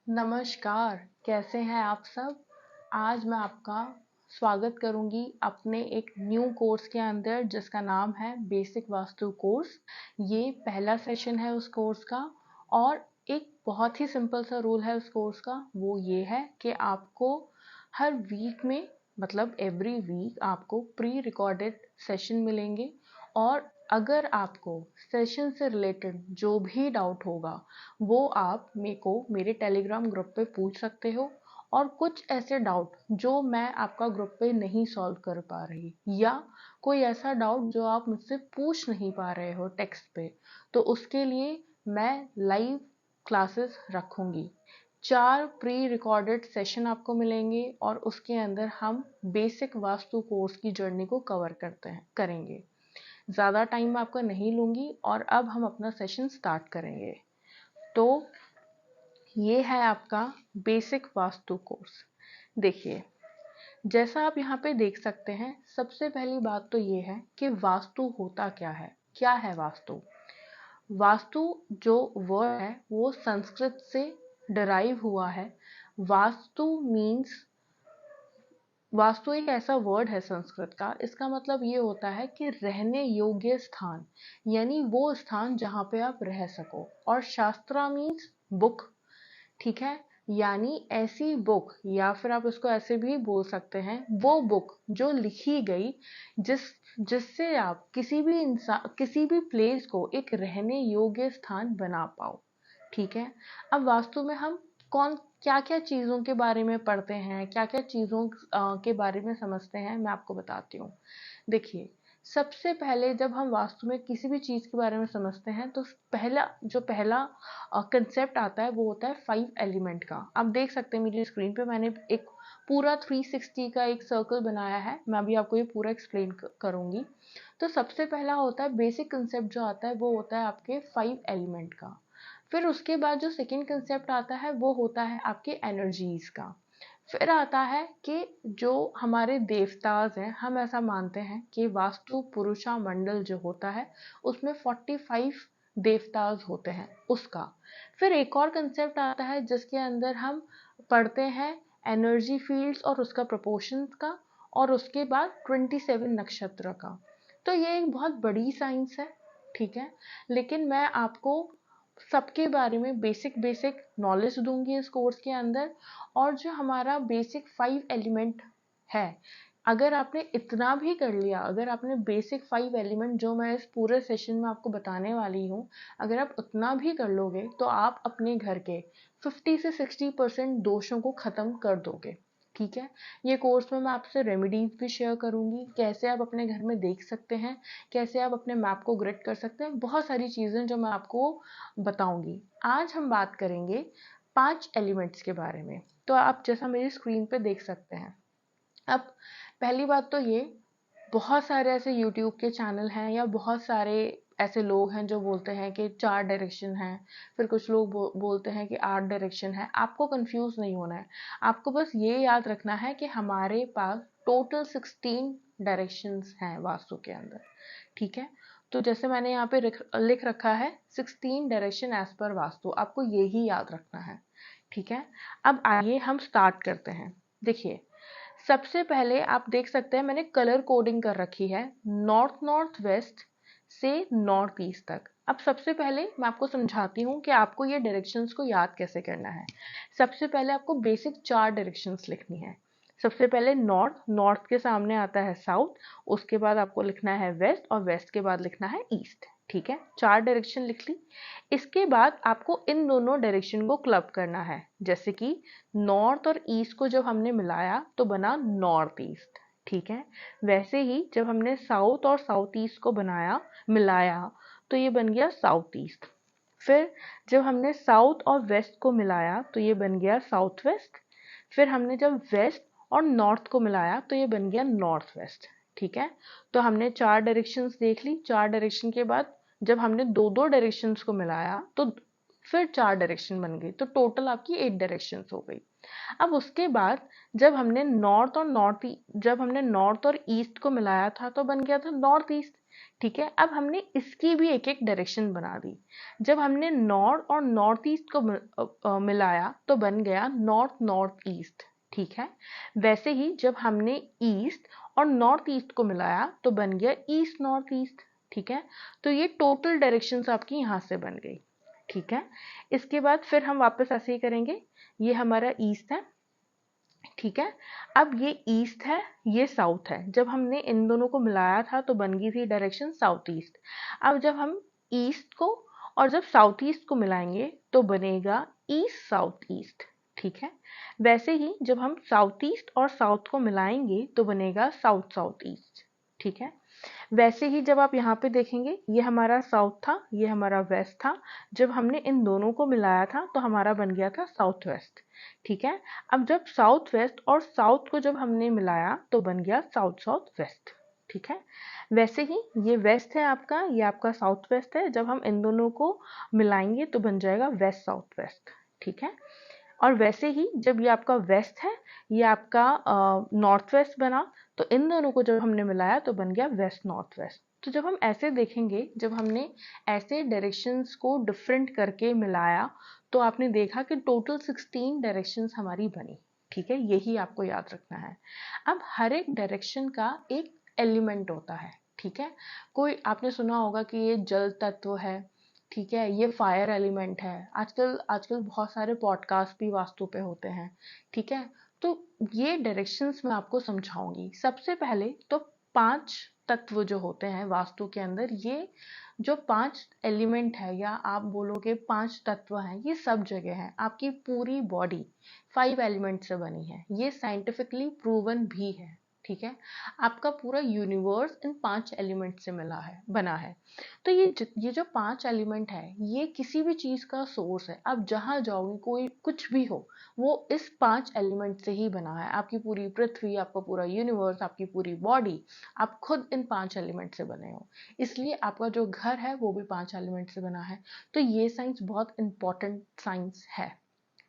नमस्कार, कैसे हैं आप सब? आज मैं आपका स्वागत करूंगी अपने एक न्यू कोर्स के अंदर जिसका नाम है बेसिक वास्तु कोर्स। ये पहला सेशन है उस कोर्स का और एक बहुत ही सिंपल सा रूल है उस कोर्स का। वो ये है कि आपको हर वीक में मतलब एवरी वीक आपको प्री रिकॉर्डेड सेशन मिलेंगे और अगर आपको सेशन से रिलेटेड जो भी डाउट होगा वो आप मेरे को मेरे टेलीग्राम ग्रुप पे पूछ सकते हो। और कुछ ऐसे डाउट जो मैं आपका ग्रुप पे नहीं सॉल्व कर पा रही या कोई ऐसा डाउट जो आप मुझसे पूछ नहीं पा रहे हो टेक्स्ट पे, तो उसके लिए मैं लाइव क्लासेस रखूंगी। 4 प्री रिकॉर्डेड सेशन आपको मिलेंगे और उसके अंदर हम बेसिक वास्तु कोर्स की जर्नी को कवर करेंगे। ज़्यादा टाइम मैं आपका नहीं लूँगी और अब हम अपना सेशन स्टार्ट करेंगे। तो ये है आपका बेसिक वास्तु कोर्स। देखिए, जैसा आप यहाँ पे देख सकते हैं, सबसे पहली बात तो ये है कि वास्तु होता क्या है? क्या है वास्तु? वास्तु जो वर्ड है वो संस्कृत से डिराइव हुआ है। वास्तु मीन्स वास्तु एक ऐसा वर्ड है संस्कृत का, इसका मतलब ये होता है कि रहने योग्य स्थान, यानी वो स्थान जहाँ पे आप रह सको। और शास्त्रा मीन्स बुक, ठीक है, यानी ऐसी बुक या फिर आप इसको ऐसे भी बोल सकते हैं वो बुक जो लिखी गई जिससे आप किसी भी प्लेस को एक रहने योग्य स्थान बना पाओ। ठीक है। अब वास्तु में हम कौन क्या क्या चीज़ों के बारे में पढ़ते हैं, क्या क्या चीज़ों के बारे में समझते हैं, मैं आपको बताती हूँ। देखिए, सबसे पहले जब हम वास्तु में किसी भी चीज़ के बारे में समझते हैं तो पहला कंसेप्ट आता है वो होता है 5 एलिमेंट का। आप देख सकते हैं मेरी स्क्रीन पे मैंने एक पूरा 360 का एक सर्कल बनाया है। मैं अभी आपको ये पूरा एक्सप्लेन करूंगी। तो सबसे पहला होता है बेसिक कंसेप्ट जो आता है वो होता है आपके 5 एलिमेंट का। फिर उसके बाद जो सेकंड कंसेप्ट आता है वो होता है आपके एनर्जीज का। फिर आता है कि जो हमारे देवताज हैं, हम ऐसा मानते हैं कि वास्तु पुरुषा मंडल जो होता है उसमें 45 देवताज होते हैं उसका। फिर एक और कंसेप्ट आता है जिसके अंदर हम पढ़ते हैं एनर्जी फील्ड्स और उसका प्रोपोर्शंस का, और उसके बाद 27 नक्षत्र का। तो ये एक बहुत बड़ी साइंस है, ठीक है, लेकिन मैं आपको सबके बारे में बेसिक बेसिक नॉलेज दूंगी इस कोर्स के अंदर। और जो हमारा बेसिक 5 एलिमेंट है, अगर आपने इतना भी कर लिया, अगर आपने बेसिक 5 एलिमेंट जो मैं इस पूरे सेशन में आपको बताने वाली हूँ, अगर आप उतना भी कर लोगे तो आप अपने घर के 50 से 60% दोषों को खत्म कर दोगे। ठीक है। ये कोर्स में मैं आपसे रेमेडीज भी शेयर करूंगी, कैसे आप अपने घर में देख सकते हैं, कैसे आप अपने मैप को ग्रिड कर सकते हैं, बहुत सारी चीजें जो मैं आपको बताऊंगी। आज हम बात करेंगे 5 एलिमेंट्स के बारे में। तो आप जैसा मेरी स्क्रीन पे देख सकते हैं। अब पहली बात तो ये, बहुत सारे ऐसे यूट्यूब के चैनल हैं या बहुत सारे ऐसे लोग हैं जो बोलते हैं कि 4 डायरेक्शन है, फिर कुछ लोग बोलते हैं कि 8 डायरेक्शन है। आपको कंफ्यूज नहीं होना है, आपको बस ये याद रखना है कि हमारे पास टोटल 16 डायरेक्शंस हैं वास्तु के अंदर। ठीक है। तो जैसे मैंने यहाँ पे लिख रखा है 16 डायरेक्शन एज पर वास्तु, आपको यही याद रखना है। ठीक है। अब आइए हम स्टार्ट करते हैं। देखिए, सबसे पहले आप देख सकते हैं मैंने कलर कोडिंग कर रखी है नॉर्थ नॉर्थ वेस्ट से नॉर्थ ईस्ट तक। अब सबसे पहले मैं आपको समझाती हूँ कि आपको ये डायरेक्शंस को याद कैसे करना है। सबसे पहले आपको बेसिक 4 डायरेक्शंस लिखनी है। सबसे पहले नॉर्थ, नॉर्थ के सामने आता है साउथ, उसके बाद आपको लिखना है वेस्ट और वेस्ट के बाद लिखना है ईस्ट। ठीक है, 4 डायरेक्शन लिख ली। इसके बाद आपको इन दोनों डायरेक्शन को क्लब करना है। जैसे कि नॉर्थ और ईस्ट को जब हमने मिलाया तो बना नॉर्थ ईस्ट। ठीक है। वैसे ही जब हमने साउथ और साउथ ईस्ट को मिलाया तो ये बन गया साउथ ईस्ट। फिर जब हमने साउथ और वेस्ट को मिलाया तो ये बन गया साउथ वेस्ट। फिर हमने जब वेस्ट और नॉर्थ को मिलाया तो ये बन गया नॉर्थ वेस्ट। ठीक है। तो हमने 4 डायरेक्शंस देख ली। 4 डायरेक्शन के बाद जब हमने दो दो डायरेक्शंस को मिलाया तो फिर 4 डायरेक्शन बन गई, तो टोटल आपकी 8 डायरेक्शंस हो गई। अब उसके बाद जब हमने नॉर्थ और ईस्ट को मिलाया था तो बन गया था नॉर्थ ईस्ट। ठीक है। अब हमने इसकी भी एक एक डायरेक्शन बना दी। जब हमने नॉर्थ और नॉर्थ ईस्ट को मिलाया तो बन गया नॉर्थ नॉर्थ ईस्ट, ठीक है। वैसे ही जब हमने ईस्ट और नॉर्थ ईस्ट को मिलाया तो बन गया ईस्ट नॉर्थ ईस्ट, ठीक है। तो ये टोटल डायरेक्शंस आपकी यहाँ से बन गई, ठीक है। इसके बाद फिर हम वापस ऐसे ही करेंगे। ये हमारा ईस्ट है, ठीक है। अब ये ईस्ट है, ये साउथ है। जब हमने इन दोनों को मिलाया था तो बन गई थी डायरेक्शन साउथ ईस्ट। अब जब हम ईस्ट को और जब साउथ ईस्ट को मिलाएंगे तो बनेगा ईस्ट साउथ ईस्ट, ठीक है। वैसे ही जब हम साउथ ईस्ट और साउथ को मिलाएंगे तो बनेगा साउथ साउथ ईस्ट, ठीक है। वैसे ही जब आप यहाँ पे देखेंगे, ये हमारा साउथ था, ये हमारा वेस्ट था। जब हमने इन दोनों को मिलाया था तो हमारा बन गया था साउथ वेस्ट, ठीक है। अब जब साउथ वेस्ट और साउथ को जब हमने मिलाया तो बन गया साउथ साउथ वेस्ट, ठीक है। वैसे ही ये वेस्ट है आपका, ये आपका साउथ वेस्ट है। जब हम इन दोनों को मिलाएंगे तो बन जाएगा वेस्ट साउथ वेस्ट, ठीक है। और वैसे ही जब ये आपका वेस्ट है, ये आपका नॉर्थ वेस्ट बना, तो इन दोनों को जब हमने मिलाया तो बन गया वेस्ट नॉर्थ वेस्ट। तो जब हम ऐसे देखेंगे, जब हमने ऐसे डायरेक्शंस को डिफरेंट करके मिलाया तो आपने देखा कि टोटल 16 डायरेक्शंस हमारी बनी, ठीक है। यही आपको याद रखना है। अब हर एक डायरेक्शन का एक एलिमेंट होता है, ठीक है। कोई आपने सुना होगा कि ये जल तत्व है, ठीक है, ये फायर एलिमेंट है। आजकल आजकल बहुत सारे पॉडकास्ट भी वास्तु पे होते हैं, ठीक है। तो ये डायरेक्शंस मैं आपको समझाऊंगी। सबसे पहले तो 5 तत्व जो होते हैं वास्तु के अंदर, ये जो 5 एलिमेंट है या आप बोलोगे 5 तत्व हैं, ये सब जगह हैं। आपकी पूरी बॉडी 5 एलिमेंट से बनी है, ये साइंटिफिकली प्रूवन भी है, ठीक है। आपका पूरा यूनिवर्स इन 5 एलिमेंट से मिला है, बना है। तो ये जो 5 एलिमेंट है, ये किसी भी चीज का सोर्स है। आप जहां जाओगे, कोई कुछ भी हो, वो इस 5 एलिमेंट से ही बना है। आपकी पूरी पृथ्वी, आपका पूरा यूनिवर्स, आपकी पूरी बॉडी, आप खुद इन 5 एलिमेंट से बने हो। इसलिए आपका जो घर है वो भी 5 एलिमेंट से बना है। तो ये साइंस बहुत इंपॉर्टेंट साइंस है,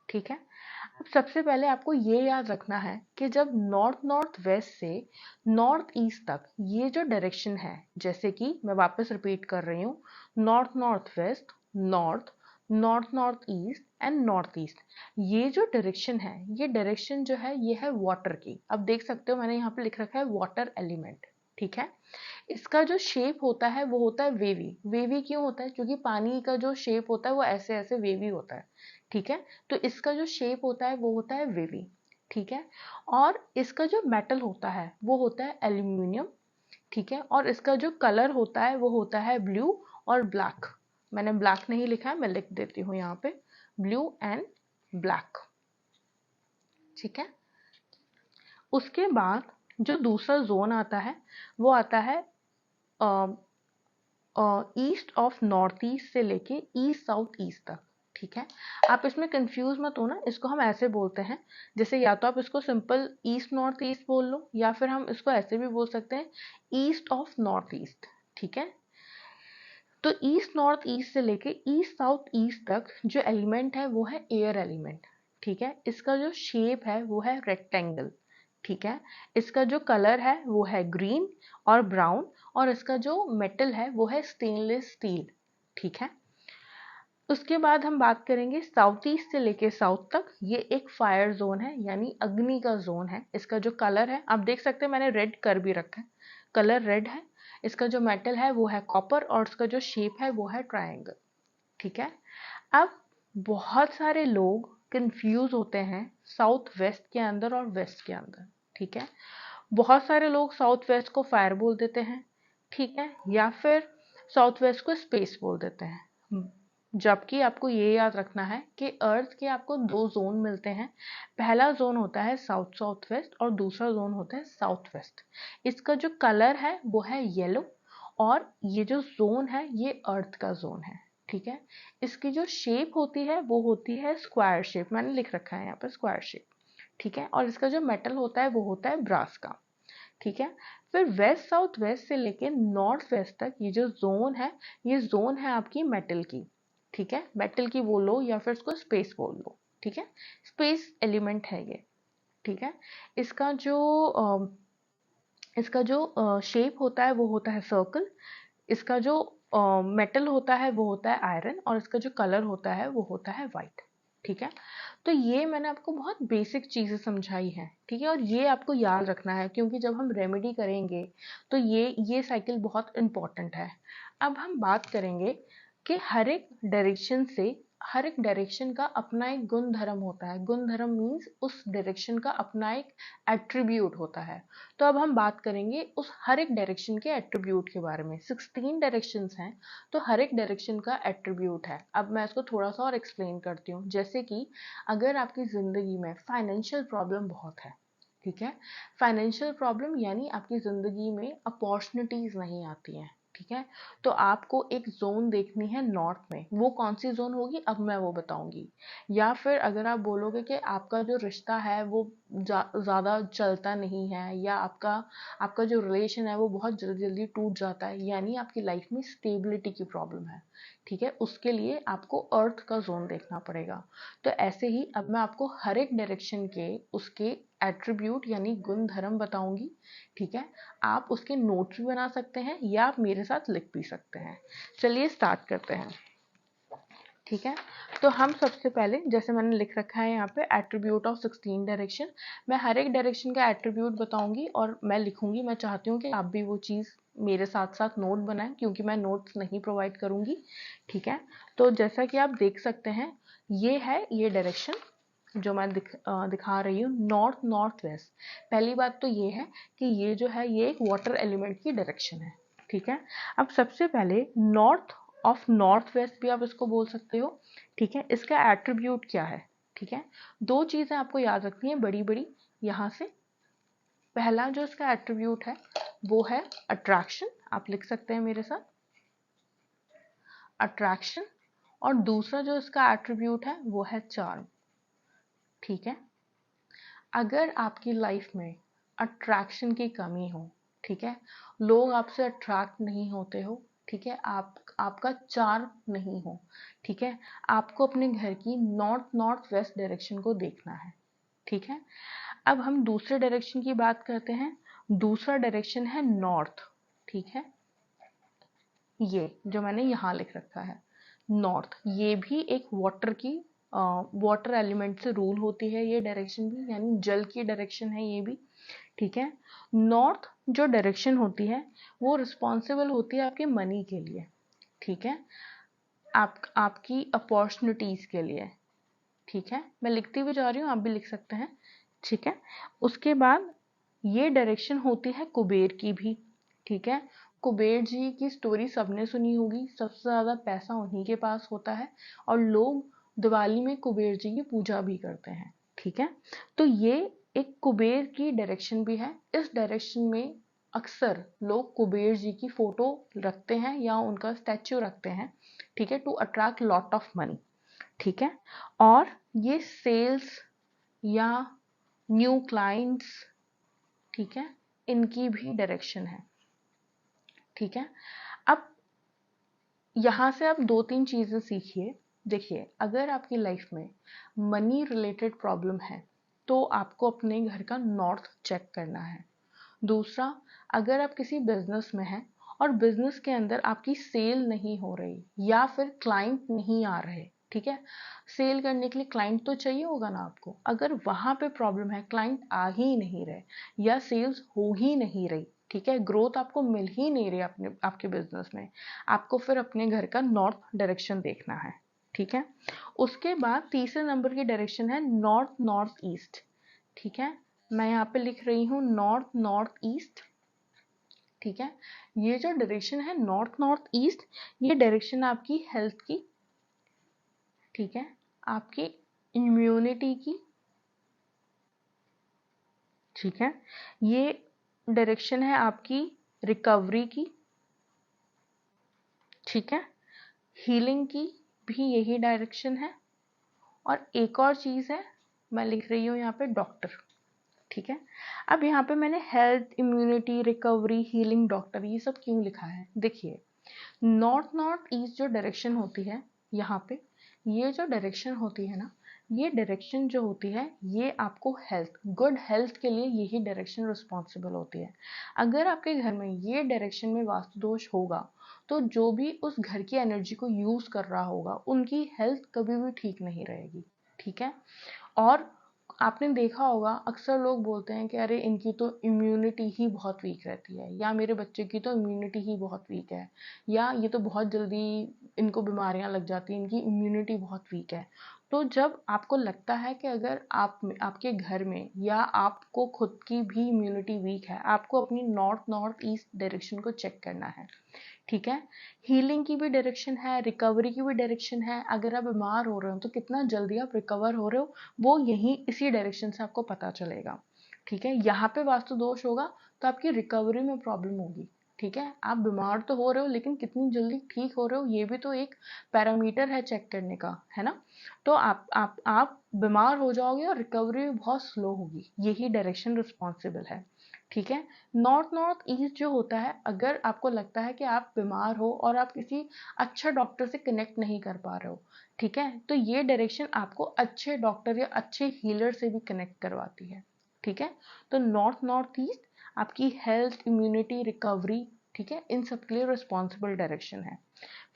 ठीक है। अब सबसे पहले आपको ये याद रखना है कि जब नॉर्थ नॉर्थ वेस्ट से नॉर्थ ईस्ट तक ये जो डायरेक्शन है, जैसे कि मैं वापस रिपीट कर रही हूँ, north north west, north, north north east and north east, ये जो डायरेक्शन है, ये डायरेक्शन जो है ये है वाटर की। अब देख सकते हो मैंने यहाँ पे लिख रखा है वाटर एलिमेंट, ठीक है। इसका जो शेप होता है वो होता है वेवी। वेवी क्यों होता है? क्योंकि पानी का जो शेप होता है वो ऐसे ऐसे वेवी होता है, ठीक है। तो इसका जो शेप होता है वो होता है वेवी, ठीक है। और इसका जो मेटल होता है वो होता है एल्यूमिनियम, ठीक है। और इसका जो कलर होता है वो होता है ब्लू और ब्लैक। मैंने ब्लैक नहीं लिखा है, मैं लिख देती हूँ यहाँ पे, ब्लू एंड ब्लैक, ठीक है। उसके बाद जो दूसरा जोन आता है वो आता है ईस्ट ऑफ नॉर्थ ईस्ट से लेके ईस्ट साउथ ईस्ट तक, ठीक है। आप इसमें कंफ्यूज मत हो ना, इसको हम ऐसे बोलते हैं, जैसे या तो आप इसको सिंपल ईस्ट नॉर्थ ईस्ट बोल लो, या फिर हम इसको ऐसे भी बोल सकते हैं ईस्ट ऑफ नॉर्थ ईस्ट, ठीक है। तो ईस्ट नॉर्थ ईस्ट से लेके ईस्ट साउथ ईस्ट तक जो एलिमेंट है वो है एयर एलिमेंट, ठीक है। इसका जो शेप है वो है रेक्टेंगल, ठीक है। इसका जो कलर है वो है ग्रीन और ब्राउन, और इसका जो मेटल है वो है स्टेनलेस स्टील, ठीक है। उसके बाद हम बात करेंगे साउथ ईस्ट से लेके साउथ तक, ये एक फायर जोन है, यानी अग्नि का जोन है। इसका जो कलर है आप देख सकते हैं, मैंने रेड कर भी रखा है, कलर रेड है। इसका जो मेटल है वो है कॉपर, और इसका जो शेप है वो है ट्रायंगल, ठीक है। अब बहुत सारे लोग कंफ्यूज होते हैं साउथ वेस्ट के अंदर और वेस्ट के अंदर, ठीक है। बहुत सारे लोग साउथ वेस्ट को फायर बोल देते हैं, ठीक है, या फिर साउथ वेस्ट को स्पेस बोल देते हैं। जबकि आपको ये याद रखना है कि अर्थ के आपको 2 जोन मिलते हैं। पहला जोन होता है साउथ साउथ वेस्ट और दूसरा जोन होता है साउथ वेस्ट। इसका जो कलर है वो है येलो, और ये जो जोन है ये अर्थ का जोन है, ठीक है। इसकी जो शेप होती है वो होती है स्क्वायर शेप, मैंने लिख रखा है यहाँ पर स्क्वायर शेप, ठीक है। और इसका जो मेटल होता है वो होता है ब्रास का, ठीक है। फिर वेस्ट साउथ वेस्ट से लेके नॉर्थ वेस्ट तक ये जो जोन है, ये जोन है आपकी मेटल की, ठीक है। मेटल की बोलो या फिर इसको स्पेस बोल लो, ठीक है। स्पेस एलिमेंट है ये, ठीक है। इसका जो शेप होता है वो होता है सर्कल, इसका जो मेटल होता है वो होता है आयरन, और इसका जो कलर होता है वो होता है वाइट। ठीक है, तो ये मैंने आपको बहुत बेसिक चीजें समझाई हैं। ठीक है, और ये आपको याद रखना है, क्योंकि जब हम रेमेडी करेंगे तो ये साइकिल बहुत इंपॉर्टेंट है। अब हम बात करेंगे कि हर एक डायरेक्शन का अपना एक गुण धर्म होता है। गुण धर्म मीन्स उस डायरेक्शन का अपना एक एट्रीब्यूट होता है। तो अब हम बात करेंगे उस हर एक डायरेक्शन के एट्रीब्यूट के बारे में। 16 डायरेक्शंस हैं, तो हर एक डायरेक्शन का एट्रीब्यूट है। अब मैं इसको थोड़ा सा और एक्सप्लेन करती हूँ। जैसे कि अगर आपकी ज़िंदगी में फाइनेंशियल प्रॉब्लम बहुत है, ठीक है, फाइनेंशियल प्रॉब्लम यानी आपकी ज़िंदगी में अपॉर्चुनिटीज़ नहीं आती हैं, ठीक है, तो आपको एक जोन देखनी है नॉर्थ में। वो कौन सी जोन होगी, अब मैं वो बताऊंगी। या फिर अगर आप बोलोगे कि आपका जो रिश्ता है वो ज़्यादा चलता नहीं है, या आपका आपका जो रिलेशन है वो बहुत जल्दी जल्दी टूट जाता है, यानी आपकी लाइफ में स्टेबिलिटी की प्रॉब्लम है, ठीक है, उसके लिए आपको अर्थ का जोन देखना पड़ेगा। तो ऐसे ही अब मैं आपको हर एक डायरेक्शन के उसके एट्रीब्यूट यानी गुण धर्म बताऊंगी। ठीक है, आप उसके नोट्स भी बना सकते हैं या आप मेरे साथ लिख भी सकते हैं। चलिए स्टार्ट करते हैं। ठीक है, तो हम सबसे पहले, जैसे मैंने लिख रखा है यहाँ पे, एट्रीब्यूट ऑफ 16 डायरेक्शन। मैं हर एक डायरेक्शन का एट्रीब्यूट बताऊंगी और मैं लिखूंगी। मैं चाहती हूँ कि आप भी वो चीज़ मेरे साथ साथ नोट बनाएं, क्योंकि मैं नोट्स नहीं प्रोवाइड करूंगी। ठीक है, तो जैसा कि आप देख सकते हैं, ये है ये डायरेक्शन जो मैं दिखा रही हूँ, नॉर्थ नॉर्थ वेस्ट। पहली बात तो ये है कि ये जो है ये एक वाटर एलिमेंट की डायरेक्शन है। ठीक है, अब सबसे पहले नॉर्थ ऑफ नॉर्थ वेस्ट भी आप इसको बोल सकते हो। ठीक है, इसका एट्रीब्यूट क्या है? ठीक है, दो चीजें आपको याद रखनी है बड़ी बड़ी यहाँ से। पहला जो इसका एट्रीब्यूट है वो है अट्रैक्शन, आप लिख सकते हैं मेरे साथ, अट्रैक्शन। और दूसरा जो इसका एट्रीब्यूट है वो है चार्म। ठीक है, अगर आपकी लाइफ में अट्रैक्शन की कमी हो, ठीक है, लोग आपसे अट्रैक्ट नहीं होते हो, ठीक है, आपका चार्म नहीं हो, ठीक है, आपको अपने घर की नॉर्थ नॉर्थ वेस्ट डायरेक्शन को देखना है। ठीक है, अब हम दूसरे डायरेक्शन की बात करते हैं। दूसरा डायरेक्शन है नॉर्थ। ठीक है, ये जो मैंने यहाँ लिख रखा है नॉर्थ, ये भी एक वाटर एलिमेंट से रूल होती है ये डायरेक्शन भी, यानी जल की डायरेक्शन है ये भी। ठीक है, नॉर्थ जो डायरेक्शन होती है वो रिस्पॉन्सिबल होती है आपके मनी के लिए। ठीक है, आपकी अपॉर्चुनिटीज के लिए। ठीक है, मैं लिखती हुई जा रही हूँ, आप भी लिख सकते हैं। ठीक है, उसके बाद ये डायरेक्शन होती है कुबेर की भी। ठीक है, कुबेर जी की स्टोरी सबने सुनी होगी, सबसे ज्यादा पैसा उन्हीं के पास होता है, और लोग दिवाली में कुबेर जी की पूजा भी करते हैं। ठीक है, तो ये एक कुबेर की डायरेक्शन भी है। इस डायरेक्शन में अक्सर लोग कुबेर जी की फोटो रखते हैं या उनका स्टैच्यू रखते हैं। ठीक है, to attract lot of money. ठीक है, और ये सेल्स या न्यू क्लाइंट्स, ठीक है, इनकी भी डायरेक्शन है। ठीक है, अब यहाँ से आप दो तीन चीजें सीखिए। देखिए, अगर आपकी लाइफ में मनी रिलेटेड प्रॉब्लम है तो आपको अपने घर का नॉर्थ चेक करना है। दूसरा, अगर आप किसी बिजनेस में हैं और बिजनेस के अंदर आपकी सेल नहीं हो रही या फिर क्लाइंट नहीं आ रहे, ठीक है, सेल करने के लिए क्लाइंट तो चाहिए होगा ना आपको, अगर वहां पे प्रॉब्लम है, क्लाइंट आ ही नहीं रहे या सेल्स हो ही नहीं रही, ठीक है, ग्रोथ आपको मिल ही नहीं रही अपने आपके बिजनेस में, आपको फिर अपने घर का नॉर्थ डायरेक्शन देखना है। ठीक है, उसके बाद तीसरे नंबर की डायरेक्शन है नॉर्थ नॉर्थ ईस्ट। ठीक है, मैं यहाँ पे लिख रही हूँ नॉर्थ नॉर्थ ईस्ट। ठीक है, ये जो डायरेक्शन है नॉर्थ नॉर्थ ईस्ट, ये डायरेक्शन आपकी हेल्थ की, ठीक है, आपकी इम्यूनिटी की, ठीक है, ये डायरेक्शन है आपकी रिकवरी की, ठीक है, हीलिंग की भी यही डायरेक्शन है। और एक और चीज है, मैं लिख रही हूँ यहाँ पे डॉक्टर। ठीक है, अब यहाँ पे मैंने health, immunity, recovery, healing, doctor, ये सब क्यों लिखा है? देखिए, नॉर्थ नॉर्थ ईस्ट जो डायरेक्शन होती है यहाँ पे, ये जो डायरेक्शन होती है ना, ये डायरेक्शन जो होती है ये आपको हेल्थ, गुड हेल्थ के लिए यही डायरेक्शन रिस्पॉन्सिबल होती है। अगर आपके घर में ये डायरेक्शन में वास्तु दोष होगा तो जो भी उस घर की एनर्जी को यूज कर रहा होगा उनकी हेल्थ कभी भी ठीक नहीं रहेगी। ठीक है। और आपने देखा होगा अक्सर लोग बोलते हैं कि अरे इनकी तो इम्यूनिटी ही बहुत वीक रहती है, या मेरे बच्चे की तो इम्यूनिटी ही बहुत वीक है, या ये तो बहुत जल्दी इनको बीमारियां लग जाती हैं, इनकी इम्यूनिटी बहुत वीक है। तो जब आपको लगता है कि अगर आपके घर में या आपको खुद की भी इम्यूनिटी वीक है, आपको अपनी नॉर्थ नॉर्थ ईस्ट डायरेक्शन को चेक करना है। ठीक है। हीलिंग की भी डायरेक्शन है, रिकवरी की भी डायरेक्शन है। अगर आप बीमार हो रहे हो तो कितना जल्दी आप रिकवर हो रहे हो वो यही इसी डायरेक्शन से आपको पता चलेगा। ठीक है। यहाँ पे वास्तु दोष होगा तो आपकी रिकवरी में प्रॉब्लम होगी। ठीक है। आप बीमार तो हो रहे हो लेकिन कितनी जल्दी ठीक हो रहे हो ये भी तो एक पैरामीटर है चेक करने का, है ना। तो आप बीमार हो जाओगे और रिकवरी भी बहुत स्लो होगी, यही डायरेक्शन रिस्पॉन्सिबल है। ठीक है। नॉर्थ नॉर्थ ईस्ट जो होता है, अगर आपको लगता है कि आप बीमार हो और आप किसी अच्छा डॉक्टर से कनेक्ट नहीं कर पा रहे हो, ठीक है, तो ये डायरेक्शन आपको अच्छे डॉक्टर या अच्छे हीलर से भी कनेक्ट करवाती है। ठीक है। तो नॉर्थ नॉर्थ ईस्ट आपकी हेल्थ, इम्यूनिटी, रिकवरी, ठीक है, इन सब के लिए रिस्पॉन्सिबल डायरेक्शन है।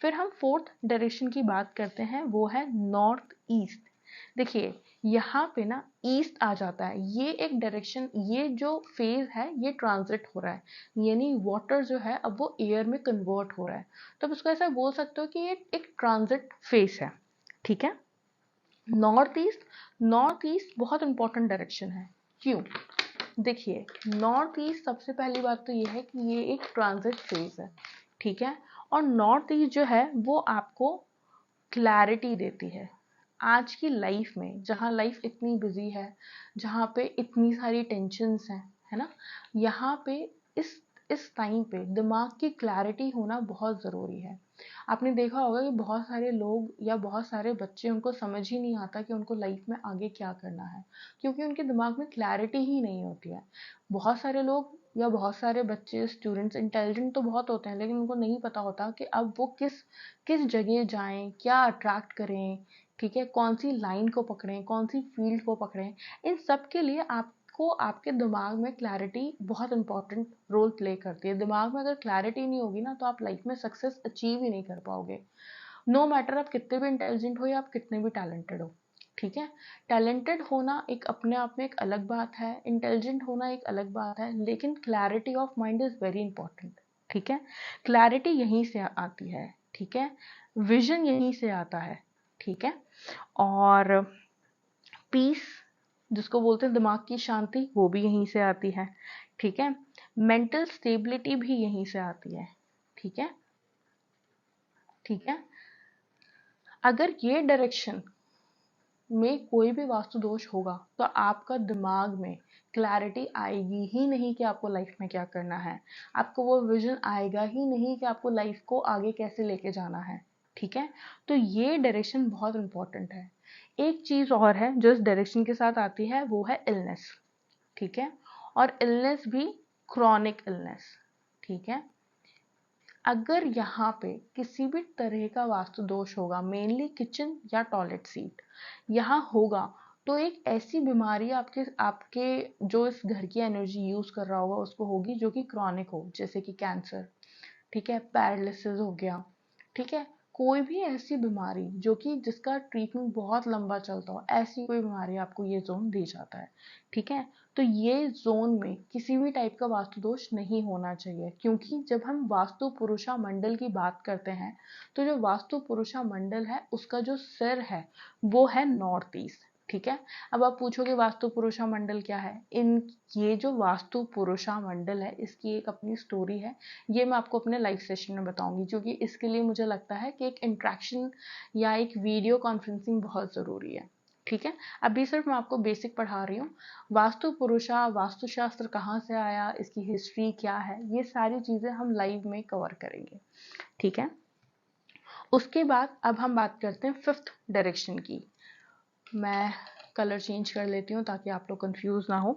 फिर हम फोर्थ डायरेक्शन की बात करते हैं, वो है नॉर्थ ईस्ट। देखिए यहाँ पे ना ईस्ट आ जाता है, ये एक डायरेक्शन, ये जो फेज है ये ट्रांजिट हो रहा है, यानी वाटर जो है अब वो एयर में कन्वर्ट हो रहा है। तो आप उसको ऐसा बोल सकते हो कि ये एक ट्रांजिट फेज है। ठीक है। नॉर्थ ईस्ट बहुत इंपॉर्टेंट डायरेक्शन है। क्यों? देखिए नॉर्थ ईस्ट, सबसे पहली बात तो ये है कि ये एक ट्रांजिट फेज है। ठीक है। और नॉर्थ ईस्ट जो है वो आपको क्लैरिटी देती है। आज की लाइफ में जहाँ लाइफ इतनी बिजी है, जहाँ पे इतनी सारी टेंशन्स हैं, है ना, यहाँ पे इस इस टाइम पे दिमाग की क्लैरिटी होना बहुत ज़रूरी है। आपने देखा होगा कि बहुत सारे लोग या बहुत सारे बच्चे, उनको समझ ही नहीं आता कि उनको लाइफ में आगे क्या करना है, क्योंकि उनके दिमाग में क्लैरिटी ही नहीं होती है। बहुत सारे लोग या बहुत सारे बच्चे, स्टूडेंट्स इंटेलिजेंट तो बहुत होते हैं, लेकिन उनको नहीं पता होता कि अब वो किस किस जगह जाएं, क्या अट्रैक्ट करें, ठीक है, कौन सी लाइन को पकड़ें, कौन सी फील्ड को पकड़ें। इन सब के लिए आपको आपके दिमाग में क्लैरिटी बहुत इंपॉर्टेंट रोल प्ले करती है। दिमाग में अगर क्लैरिटी नहीं होगी ना तो आप लाइफ में सक्सेस अचीव ही नहीं कर पाओगे। नो मैटर आप कितने भी इंटेलिजेंट हो या आप कितने भी टैलेंटेड हो। ठीक है। टैलेंटेड होना एक अपने आप में एक अलग बात है, इंटेलिजेंट होना एक अलग बात है, लेकिन clarity of mind is very important. ठीक है। क्लैरिटी यहीं से आती है। ठीक है। विजन यहीं से आता है। ठीक है। और पीस, जिसको बोलते हैं दिमाग की शांति, वो भी यहीं से आती है। ठीक है। मेंटल स्टेबिलिटी भी यहीं से आती है। ठीक है। ठीक है। अगर ये डायरेक्शन में कोई भी वास्तु दोष होगा तो आपका दिमाग में क्लैरिटी आएगी ही नहीं कि आपको लाइफ में क्या करना है, आपको वो विजन आएगा ही नहीं कि आपको लाइफ को आगे कैसे लेके जाना है। ठीक है। तो ये डायरेक्शन बहुत इंपॉर्टेंट है। एक चीज और है जो इस डायरेक्शन के साथ आती है, वो है इलनेस। ठीक है। और इलनेस भी क्रॉनिक इलनेस। ठीक है। अगर यहाँ पे किसी भी तरह का वास्तु दोष होगा, मेनली किचन या टॉयलेट सीट यहाँ होगा, तो एक ऐसी बीमारी आपके आपके जो इस घर की एनर्जी यूज कर रहा होगा उसको होगी, जो कि क्रॉनिक हो, जैसे कि कैंसर, ठीक है, पैरालिसिस हो गया। ठीक है। कोई भी ऐसी बीमारी जो कि जिसका ट्रीटमेंट बहुत लंबा चलता हो, ऐसी कोई बीमारी आपको ये जोन दी जाता है। ठीक है। तो ये जोन में किसी भी टाइप का वास्तु दोष नहीं होना चाहिए, क्योंकि जब हम वास्तु पुरुषा मंडल की बात करते हैं तो जो वास्तु पुरुषा मंडल है उसका जो सिर है वो है नॉर्थ ईस्ट। ठीक है। अब आप पूछोगे वास्तु पुरुषा मंडल क्या है? इन ये जो वास्तु पुरुषा मंडल है इसकी एक अपनी स्टोरी है, ये मैं आपको अपने लाइव सेशन में बताऊंगी, क्योंकि इसके लिए मुझे लगता है कि एक इंट्रैक्शन या एक वीडियो कॉन्फ्रेंसिंग बहुत ज़रूरी है। ठीक है। अभी सिर्फ मैं आपको बेसिक पढ़ा रही हूँ। वास्तु पुरुषा, वास्तुशास्त्र कहाँ से आया, इसकी हिस्ट्री क्या है, ये सारी चीज़ें हम लाइव में कवर करेंगे। ठीक है। उसके बाद अब हम बात करते हैं फिफ्थ डायरेक्शन की। मैं कलर चेंज कर लेती हूँ ताकि आप लोग कंफ्यूज ना हो।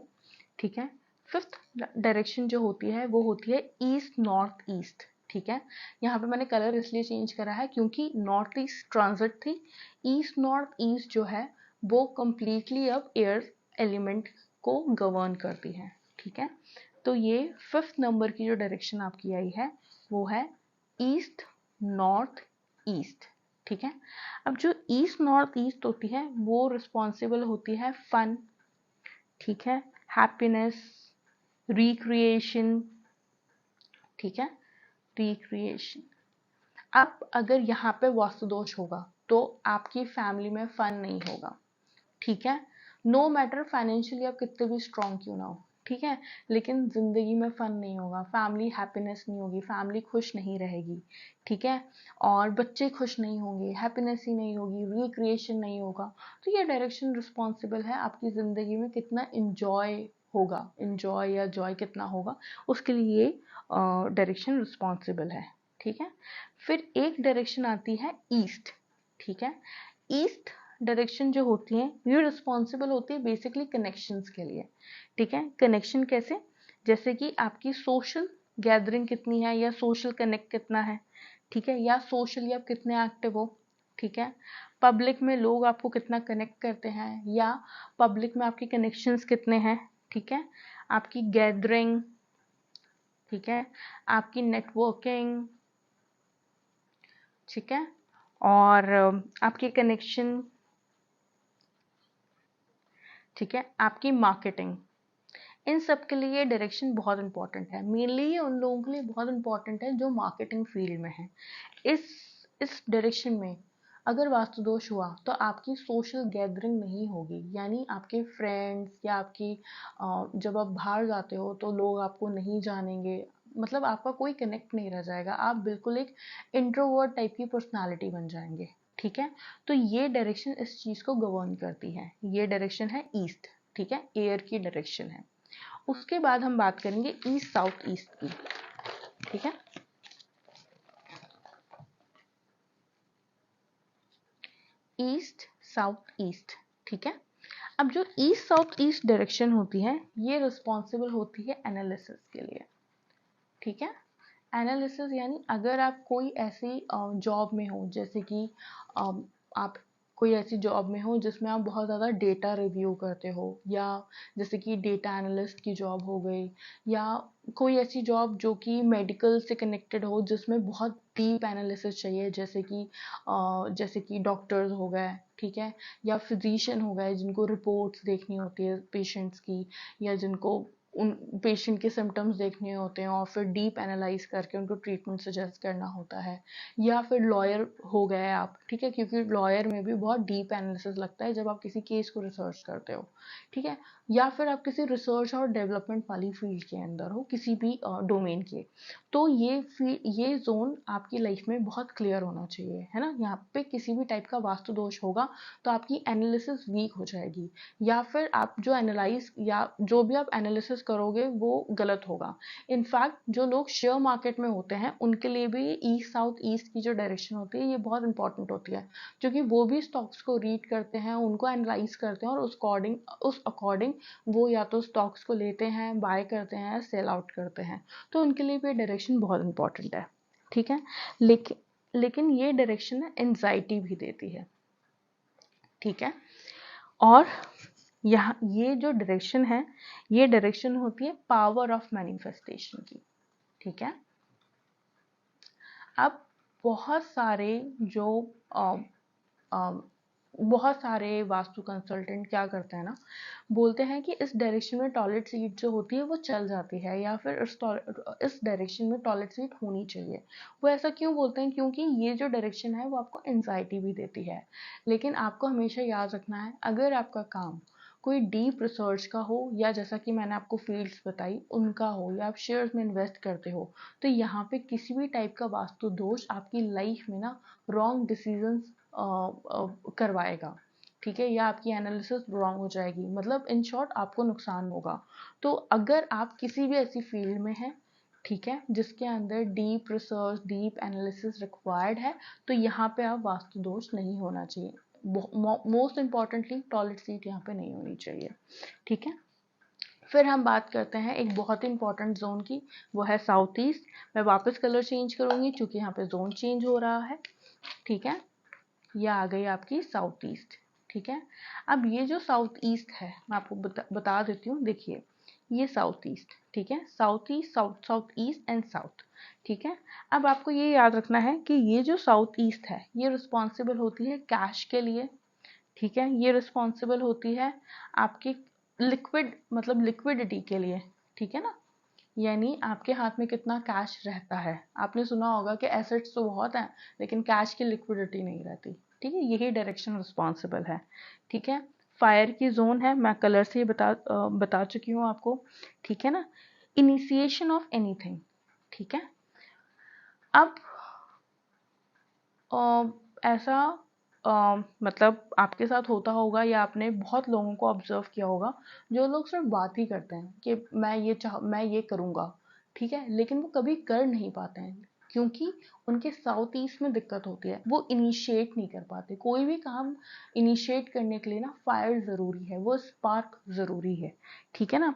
ठीक है। फिफ्थ डायरेक्शन जो होती है वो होती है ईस्ट नॉर्थ ईस्ट। ठीक है। यहाँ पे मैंने कलर इसलिए चेंज करा है क्योंकि नॉर्थ ईस्ट ट्रांजिट थी, ईस्ट नॉर्थ ईस्ट जो है वो कंप्लीटली अब एयर एलिमेंट को गवर्न करती है। ठीक है। तो ये फिफ्थ नंबर की जो डायरेक्शन आपकी आई है वो है ईस्ट, नॉर्थ, ईस्ट। ठीक है, अब जो ईस्ट नॉर्थ ईस्ट होती है वो रिस्पॉन्सिबल होती है फन, ठीक है, हैप्पीनेस, रिक्रिएशन, ठीक है, रिक्रिएशन। अब अगर यहाँ पे वास्तु दोष होगा तो आपकी फैमिली में फन नहीं होगा, ठीक है, नो मैटर फाइनेंशियली आप कितने भी स्ट्रांग क्यों ना हो, ठीक है, लेकिन जिंदगी में फन नहीं होगा, फैमिली हैप्पीनेस नहीं होगी, फैमिली खुश नहीं रहेगी, ठीक है, और बच्चे खुश नहीं होंगे, हैप्पीनेस ही नहीं होगी, रिक्रिएशन नहीं होगा। तो ये डायरेक्शन रिस्पॉन्सिबल है आपकी जिंदगी में कितना इंजॉय होगा, इंजॉय या जॉय कितना होगा, उसके लिए डायरेक्शन रिस्पॉन्सिबल है, ठीक है। फिर एक डायरेक्शन आती है ईस्ट, ठीक है, ईस्ट डायरेक्शन जो होती है ये रिस्पॉन्सिबल होती है बेसिकली कनेक्शंस के लिए, ठीक है। कनेक्शन कैसे, जैसे कि आपकी सोशल गैदरिंग कितनी है या सोशल कनेक्ट कितना है, ठीक है, या सोशली आप कितने एक्टिव हो, ठीक है, पब्लिक में लोग आपको कितना कनेक्ट करते हैं या पब्लिक में आपके कनेक्शंस कितने हैं, ठीक है, आपकी गैदरिंग, ठीक है, आपकी नेटवर्किंग, ठीक है, और आपके कनेक्शन, ठीक है, आपकी मार्केटिंग, इन सब के लिए डायरेक्शन बहुत इंपॉर्टेंट है। मेनली ये उन लोगों के लिए बहुत इंपॉर्टेंट है जो मार्केटिंग फील्ड में है। इस डायरेक्शन में अगर वास्तु दोष हुआ तो आपकी सोशल गैदरिंग नहीं होगी, यानी आपके फ्रेंड्स या आपकी जब आप बाहर जाते हो तो लोग आपको नहीं जानेंगे, मतलब आपका कोई कनेक्ट नहीं रह जाएगा, आप बिल्कुल एक इंट्रोवर्ट टाइप की पर्सनालिटी बन जाएंगे, ठीक है। तो ये डायरेक्शन इस चीज को गवर्न करती है, ये डायरेक्शन है ईस्ट, ठीक है, एयर की डायरेक्शन है। उसके बाद हम बात करेंगे ईस्ट साउथ ईस्ट की, ठीक है, ईस्ट साउथ ईस्ट, ठीक है। अब जो ईस्ट साउथ ईस्ट डायरेक्शन होती है ये रिस्पॉन्सिबल होती है एनालिसिस के लिए, ठीक है। एनालिसिस यानी अगर आप कोई ऐसी जॉब में हो, जैसे कि आप कोई ऐसी जॉब में हो जिसमें आप बहुत ज़्यादा डेटा रिव्यू करते हो, या जैसे कि डेटा एनालिस्ट की जॉब हो गई, या कोई ऐसी जॉब जो कि मेडिकल से कनेक्टेड हो जिसमें बहुत डीप एनालिसिस चाहिए, जैसे कि डॉक्टर्स हो गए, ठीक है, या फिजिशियन हो गए जिनको रिपोर्ट्स देखनी होती है पेशेंट्स की, या जिनको उन पेशेंट के सिम्टम्स देखने होते हैं और फिर डीप एनालाइज करके उनको ट्रीटमेंट सजेस्ट करना होता है, या फिर लॉयर हो गए आप, ठीक है, क्योंकि लॉयर में भी बहुत डीप एनालिसिस लगता है जब आप किसी केस को रिसर्च करते हो, ठीक है, या फिर आप किसी रिसर्च और डेवलपमेंट वाली फील्ड के अंदर हो किसी भी डोमेन के, तो ये जोन आपकी लाइफ में बहुत क्लियर होना चाहिए, है ना। यहाँ पे किसी भी टाइप का वास्तु दोष होगा तो आपकी एनालिसिस वीक हो जाएगी, या फिर आप जो एनालाइज या जो भी आप एनालिसिस करोगे वो गलत होगा। इनफैक्ट जो लोग शेयर मार्केट में होते हैं उनके लिए भी ईस्ट साउथ ईस्ट की जो डायरेक्शन होती है ये बहुत इंपॉर्टेंट होती है, क्योंकि वो भी स्टॉक्स को रीड करते हैं, उनको एनालाइज करते हैं और उस अकॉर्डिंग वो या तो स्टॉक्स को लेते हैं, बाय करते हैं, सेल आउट करते हैं, तो उनके लिए भी डायरेक्शन बहुत इंपॉर्टेंट है, ठीक है। लेकिन ये डायरेक्शन ना एंजाइटी भी देती है, ठीक है, और यहाँ ये जो डायरेक्शन है ये डायरेक्शन होती है पावर ऑफ मैनिफेस्टेशन की, ठीक है। अब बहुत सारे जो अ, अ, बहुत सारे वास्तु कंसल्टेंट क्या करते हैं ना, बोलते हैं कि इस डायरेक्शन में टॉयलेट सीट जो होती है वो चल जाती है, या फिर इस डायरेक्शन में टॉयलेट सीट होनी चाहिए। वो ऐसा क्यों बोलते हैं, क्योंकि ये जो डायरेक्शन है वो आपको एंजाइटी भी देती है। लेकिन आपको हमेशा याद रखना है, अगर आपका काम कोई डीप रिसर्च का हो, या जैसा कि मैंने आपको फील्ड्स बताई उनका हो, या आप शेयर्स में इन्वेस्ट करते हो, तो यहाँ पे किसी भी टाइप का वास्तु दोष आपकी लाइफ में ना रॉन्ग डिसीजंस करवाएगा, ठीक है, या आपकी एनालिसिस रॉन्ग हो जाएगी, मतलब इन शॉर्ट आपको नुकसान होगा। तो अगर आप किसी भी ऐसी फील्ड में हैं, ठीक है, जिसके अंदर deep research deep analysis required है, तो यहाँ पे आप वास्तु दोष नहीं होना चाहिए। मोस्ट इम्पॉर्टेंटली टॉयलेट सीट यहाँ पे नहीं होनी चाहिए, ठीक है। फिर हम बात करते हैं एक बहुत ही इंपॉर्टेंट जोन की, वो है साउथ ईस्ट। मैं वापस कलर चेंज करूंगी क्योंकि यहाँ पे जोन चेंज हो रहा है, ठीक है। ये आ गई आपकी साउथ ईस्ट, ठीक है। अब ये जो साउथ ईस्ट है मैं आपको बता देती हूँ, देखिए ये साउथ ईस्ट, ठीक है, south east south south east and south, ठीक है। अब आपको ये याद रखना है कि ये जो साउथ ईस्ट है ये रिस्पॉन्सिबल होती है कैश के लिए, ठीक है। ये रिस्पॉन्सिबल होती है आपकी लिक्विड मतलब लिक्विडिटी के लिए, ठीक है ना, यानी आपके हाथ में कितना कैश रहता है। आपने सुना होगा कि एसेट्स तो बहुत हैं लेकिन कैश की लिक्विडिटी नहीं रहती, ठीक है। यही डायरेक्शन रिस्पॉन्सिबल है, ठीक है। फायर की जोन है, मैं कलर से ही बता चुकी हूँ आपको, ठीक है ना। इनिशिएशन ऑफ एनीथिंग, ठीक है। अब ऐसा मतलब आपके साथ होता होगा या आपने बहुत लोगों को ऑब्जर्व किया होगा जो लोग सिर्फ बात ही करते हैं कि मैं ये करूँगा, ठीक है, लेकिन वो कभी कर नहीं पाते हैं क्योंकि उनके साउथ ईस्ट में दिक्कत होती है, वो इनिशिएट नहीं कर पाते। कोई भी काम इनिशिएट करने के लिए ना फायर ज़रूरी है, वो स्पार्क ज़रूरी है, ठीक है ना।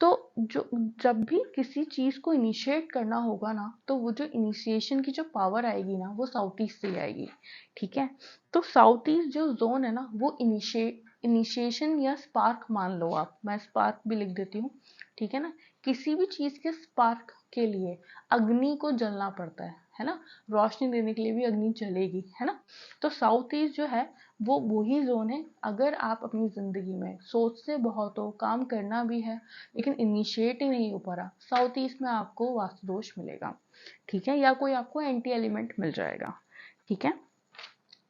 तो जो जब भी किसी चीज़ को इनिशिएट करना होगा ना, तो वो जो इनिशिएशन की जो पावर आएगी ना वो साउथ ईस्ट से ही आएगी, ठीक है। तो साउथ ईस्ट जो जोन है ना वो इनिशिएशन या स्पार्क मान लो आप, मैं स्पार्क भी लिख देती हूँ, ठीक है ना। किसी भी चीज के स्पार्क के लिए अग्नि को जलना पड़ता है ना, रोशनी देने के लिए भी अग्नि जलेगी, है ना। तो साउथ ईस्ट जो है वो वही जोन है। अगर आप अपनी जिंदगी में सोचते बहुत हो, काम करना भी है लेकिन इनिशिएट ही नहीं हो पा रहा, साउथ ईस्ट में आपको वास्तु दोष मिलेगा, ठीक है, या कोई आपको एंटी एलिमेंट मिल जाएगा, ठीक है।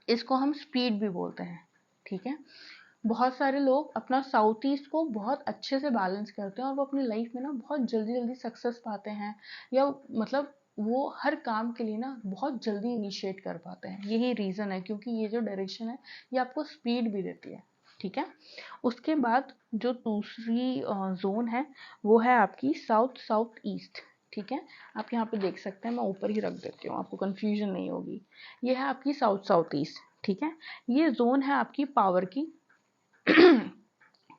इसको हम स्पीड भी बोलते हैं, ठीक है। बहुत सारे लोग अपना साउथ ईस्ट को बहुत अच्छे से बैलेंस करते हैं और वो अपनी लाइफ में ना बहुत जल्दी जल्दी सक्सेस पाते हैं, या मतलब वो हर काम के लिए ना बहुत जल्दी इनिशिएट कर पाते हैं। यही रीज़न है क्योंकि ये जो डायरेक्शन है ये आपको स्पीड भी देती है, ठीक है। उसके बाद जो दूसरी जोन है वो है आपकी साउथ साउथ ईस्ट, ठीक है। आप यहाँ पे देख सकते हैं, मैं ऊपर ही रख देती हूँ, आपको कंफ्यूजन नहीं होगी। ये है आपकी साउथ साउथ ईस्ट, ठीक है। ये जोन है आपकी पावर की,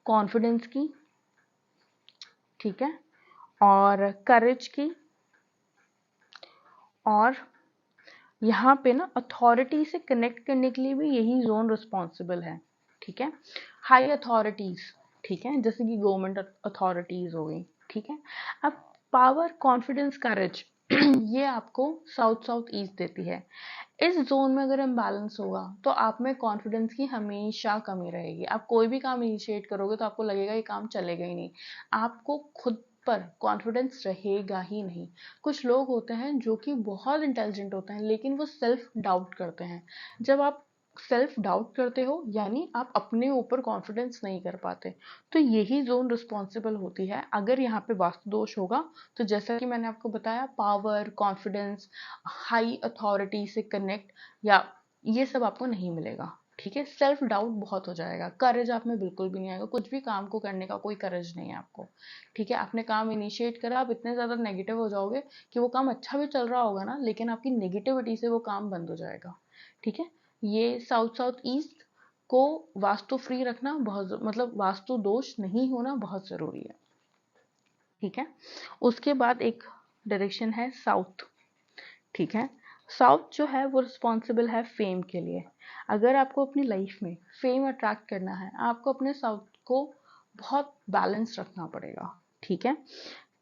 कॉन्फिडेंस की, ठीक है, और करेज की, और यहाँ पे ना अथॉरिटी से कनेक्ट करने के लिए भी यही जोन रिस्पॉन्सिबल है, ठीक है। हाई अथॉरिटीज, ठीक है, जैसे कि गवर्नमेंट अथॉरिटीज हो गई, ठीक है। अब पावर, कॉन्फिडेंस, करेज ये आपको साउथ साउथ ईस्ट देती है। इस जोन में अगर इम्बैलेंस होगा तो आप में कॉन्फिडेंस की हमेशा कमी रहेगी। आप कोई भी काम इनिशिएट करोगे तो आपको लगेगा ये काम चलेगा ही नहीं, आपको खुद पर कॉन्फिडेंस रहेगा ही नहीं। कुछ लोग होते हैं जो कि बहुत इंटेलिजेंट होते हैं लेकिन वो सेल्फ डाउट करते हैं। जब आप सेल्फ डाउट करते हो यानी आप अपने ऊपर कॉन्फिडेंस नहीं कर पाते, तो यही जोन रिस्पॉन्सिबल होती है। अगर यहाँ पे वास्तु दोष होगा तो जैसा कि मैंने आपको बताया, पावर, कॉन्फिडेंस, हाई अथॉरिटी से कनेक्ट, या ये सब आपको नहीं मिलेगा, ठीक है। सेल्फ डाउट बहुत हो जाएगा, करेज आप में बिल्कुल भी नहीं आएगा, कुछ भी काम को करने का कोई करेज नहीं है आपको, ठीक है। आपने काम इनिशिएट करा, आप इतने ज़्यादा नेगेटिव हो जाओगे कि वो काम अच्छा भी चल रहा होगा ना लेकिन आपकी नेगेटिविटी से वो काम बंद हो जाएगा, ठीक है। ये साउथ साउथ ईस्ट को वास्तु फ्री रखना बहुत मतलब वास्तु दोष नहीं होना बहुत ज़रूरी है, ठीक है। उसके बाद एक डायरेक्शन है साउथ, ठीक है। साउथ जो है वो रिस्पॉन्सिबल है फेम के लिए। अगर आपको अपनी लाइफ में फेम अट्रैक्ट करना है आपको अपने साउथ को बहुत बैलेंस रखना पड़ेगा, ठीक है।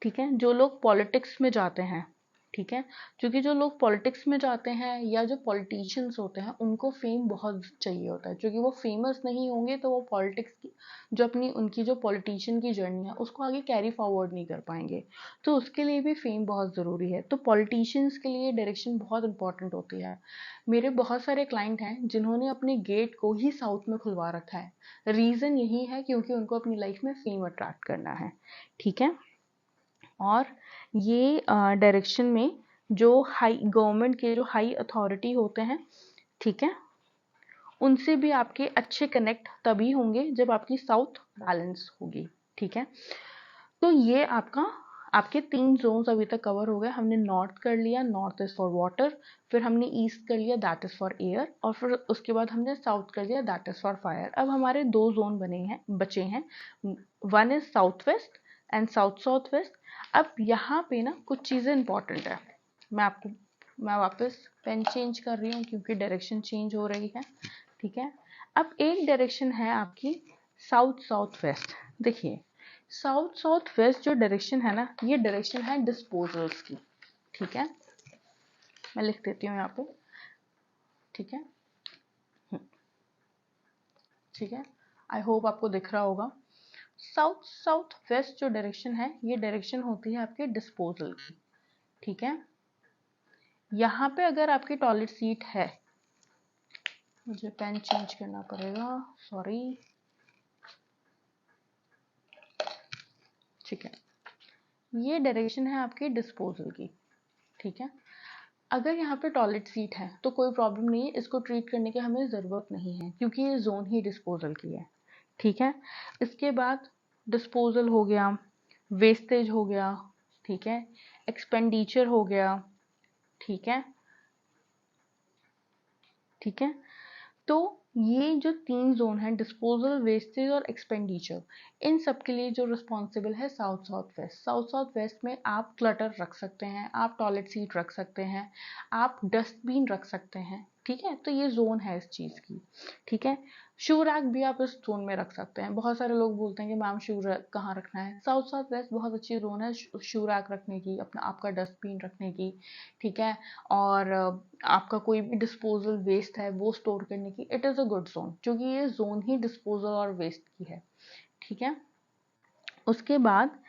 ठीक है, जो लोग पॉलिटिक्स में जाते हैं, ठीक है, क्योंकि जो लोग पॉलिटिक्स में जाते हैं या जो पॉलिटिशियंस होते हैं उनको फेम बहुत चाहिए होता है, क्योंकि वो फेमस नहीं होंगे तो वो पॉलिटिक्स की जो अपनी उनकी जो पॉलिटिशियन की जर्नी है उसको आगे कैरी फॉरवर्ड नहीं कर पाएंगे। तो उसके लिए भी फेम बहुत ज़रूरी है। तो पॉलिटिशियंस के लिए डायरेक्शन बहुत इंपॉर्टेंट होती है। मेरे बहुत सारे क्लाइंट हैं जिन्होंने अपने गेट को ही साउथ में खुलवा रखा है। रीज़न यही है क्योंकि उनको अपनी लाइफ में फेम अट्रैक्ट करना है, ठीक है। और ये डायरेक्शन में जो हाई गवर्नमेंट के जो हाई अथॉरिटी होते हैं, ठीक है, उनसे भी आपके अच्छे कनेक्ट तभी होंगे जब आपकी साउथ बैलेंस होगी, ठीक है। तो ये आपके 3 जोन्स अभी तक कवर हो गए। हमने नॉर्थ कर लिया, नॉर्थ इज फॉर वाटर, फिर हमने ईस्ट कर लिया, दैट इज फॉर एयर, और फिर उसके बाद हमने साउथ कर लिया, दैट इज फॉर फायर। अब हमारे 2 जोन बचे हैं, one is south west and south south west. अब यहाँ पे ना कुछ चीज़ें इंपॉर्टेंट है, मैं वापस पेन चेंज कर रही हूँ क्योंकि डायरेक्शन चेंज हो रही है, ठीक है। अब एक डायरेक्शन है आपकी साउथ साउथ वेस्ट। देखिए, साउथ साउथ वेस्ट जो डायरेक्शन है ना, ये डायरेक्शन है डिस्पोजल्स की, ठीक है, मैं लिख देती हूँ यहाँ पे। ठीक है, ठीक है, आई होप आपको दिख रहा होगा। साउथ साउथ वेस्ट जो डायरेक्शन है, ये डायरेक्शन होती है आपके डिस्पोजल की। ठीक है, यहाँ पे अगर आपकी टॉयलेट सीट है, मुझे पेन चेंज करना पड़ेगा, सॉरी। ठीक है, ये डायरेक्शन है आपकी डिस्पोजल की। ठीक है, अगर यहाँ पे टॉयलेट सीट है तो कोई प्रॉब्लम नहीं है, इसको ट्रीट करने की हमें ज़रूरत नहीं है क्योंकि ये जोन ही डिस्पोजल की है। ठीक है, इसके बाद डिस्पोजल हो गया, वेस्टेज हो गया, ठीक है, एक्सपेंडिचर हो गया। ठीक है, ठीक है, तो ये जो 3 जोन है, डिस्पोजल, वेस्टेज और एक्सपेंडिचर, इन सब के लिए जो रिस्पॉन्सिबल है south south west. South south west में आप क्लटर रख सकते हैं, आप टॉयलेट सीट रख सकते हैं, आप डस्टबिन रख सकते हैं। ठीक है, तो ये जोन है इस चीज़ की। ठीक है, शू रैक भी आप इस जोन में रख सकते हैं। बहुत सारे लोग बोलते हैं कि मैम शू रैक कहाँ रखना है। साउथ साउथ वेस्ट बहुत अच्छी जोन है शू रैक रखने की, अपना आपका डस्टबिन रखने की। ठीक है, और आपका कोई भी डिस्पोजल वेस्ट है वो स्टोर करने की, it is a good zone क्योंकि ये जोन ही डिस्पोजल और वेस्ट की है। ठीक है, उसके बाद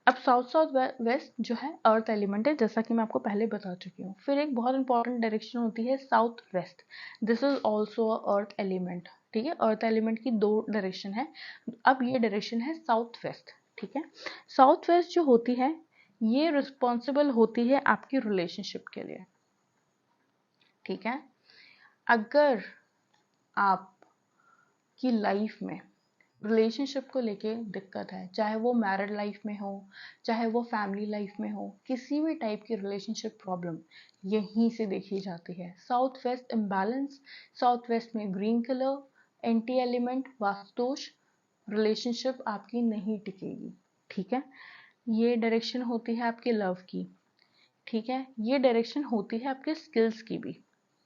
अब साउथ साउथ वेस्ट जो है अर्थ एलिमेंट है, जैसा कि मैं आपको पहले बता चुकी हूँ। फिर एक बहुत इंपॉर्टेंट डायरेक्शन होती है south waste, this is also earth element. ठीक है, अर्थ एलिमेंट की 2 डायरेक्शन है। अब ये डायरेक्शन है साउथ वेस्ट। ठीक है, साउथ वेस्ट जो होती है ये रिस्पॉन्सिबल होती है आपकी रिलेशनशिप के लिए। ठीक है, अगर आपकी लाइफ में रिलेशनशिप को लेके दिक्कत है, चाहे वो मैरिड लाइफ में हो, चाहे वो फैमिली लाइफ में हो, किसी भी टाइप की रिलेशनशिप प्रॉब्लम यहीं से देखी जाती है। South west imbalance, south west में ग्रीन कलर, एंटी एलिमेंट, वास्तुदोष, रिलेशनशिप आपकी नहीं टिकेगी। ठीक है, ये डायरेक्शन होती है आपके लव की। ठीक है, ये डायरेक्शन होती है आपके स्किल्स की भी।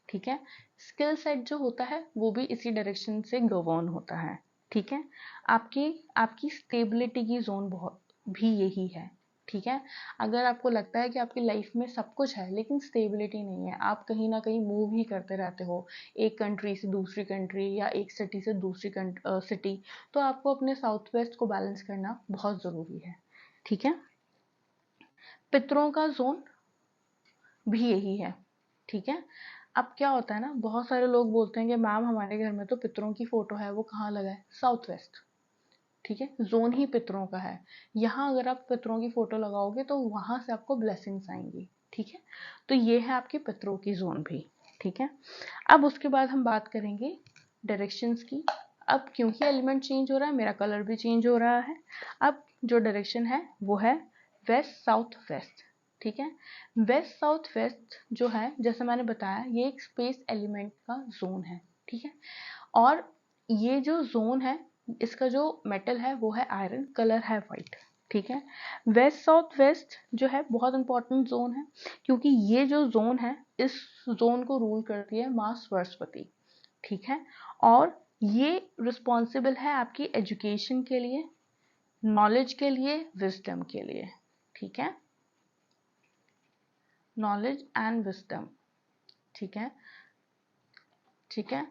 ठीक है, स्किल सेट जो होता है वो भी इसी डायरेक्शन से गवर्न होता है। ठीक है, आपकी आपकी स्टेबिलिटी की जोन बहुत भी यही है। ठीक है, अगर आपको लगता है कि आपकी लाइफ में सब कुछ है लेकिन स्टेबिलिटी नहीं है, आप कहीं ना कहीं मूव ही करते रहते हो, एक कंट्री से दूसरी कंट्री या एक सिटी से दूसरी सिटी, तो आपको अपने साउथ वेस्ट को बैलेंस करना बहुत ज़रूरी है। ठीक है, पितरों का जोन भी यही है। ठीक है, अब क्या होता है ना, बहुत सारे लोग बोलते हैं कि मैम हमारे घर में तो पितरों की फोटो है, वो कहाँ लगा है? South waste. ठीक है, जोन ही पितरों का है। यहाँ अगर आप पितरों की फोटो लगाओगे तो वहां से आपको ब्लेसिंग्स आएंगी। ठीक है, तो ये है आपकी पितरों की जोन भी। ठीक है, अब उसके बाद हम बात करेंगे डायरेक्शंस की। अब क्योंकि एलिमेंट चेंज हो रहा है, मेरा कलर भी चेंज हो रहा है। अब जो डायरेक्शन है वो है वेस्ट साउथ वेस्ट। ठीक है, वेस्ट साउथ वेस्ट जो है, जैसे मैंने बताया, ये एक स्पेस एलिमेंट का जोन है। ठीक है, और ये जो जोन है, इसका जो मेटल है वो है आयरन, कलर है वाइट। ठीक है, वेस्ट साउथ वेस्ट जो है बहुत इंपॉर्टेंट जोन है क्योंकि ये जो जोन है, इस जोन को रूल करती है माँ सरस्वती। ठीक है, और ये रिस्पॉन्सिबल है आपकी एजुकेशन के लिए, नॉलेज के लिए, विजडम के लिए। ठीक है, नॉलेज एंड विजडम। ठीक है, ठीक है,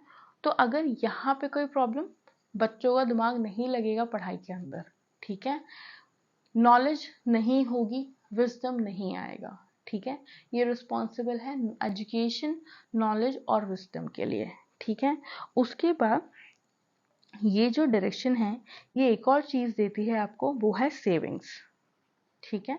तो अगर यहाँ पे कोई प्रॉब्लम, बच्चों का दिमाग नहीं लगेगा पढ़ाई के अंदर। ठीक है, नॉलेज नहीं होगी, विजडम नहीं आएगा। ठीक है, ये रिस्पॉन्सिबल है एजुकेशन, नॉलेज और विजडम के लिए। ठीक है, उसके बाद ये जो डायरेक्शन है, ये एक और चीज देती है आपको, वो है सेविंग्स। ठीक है,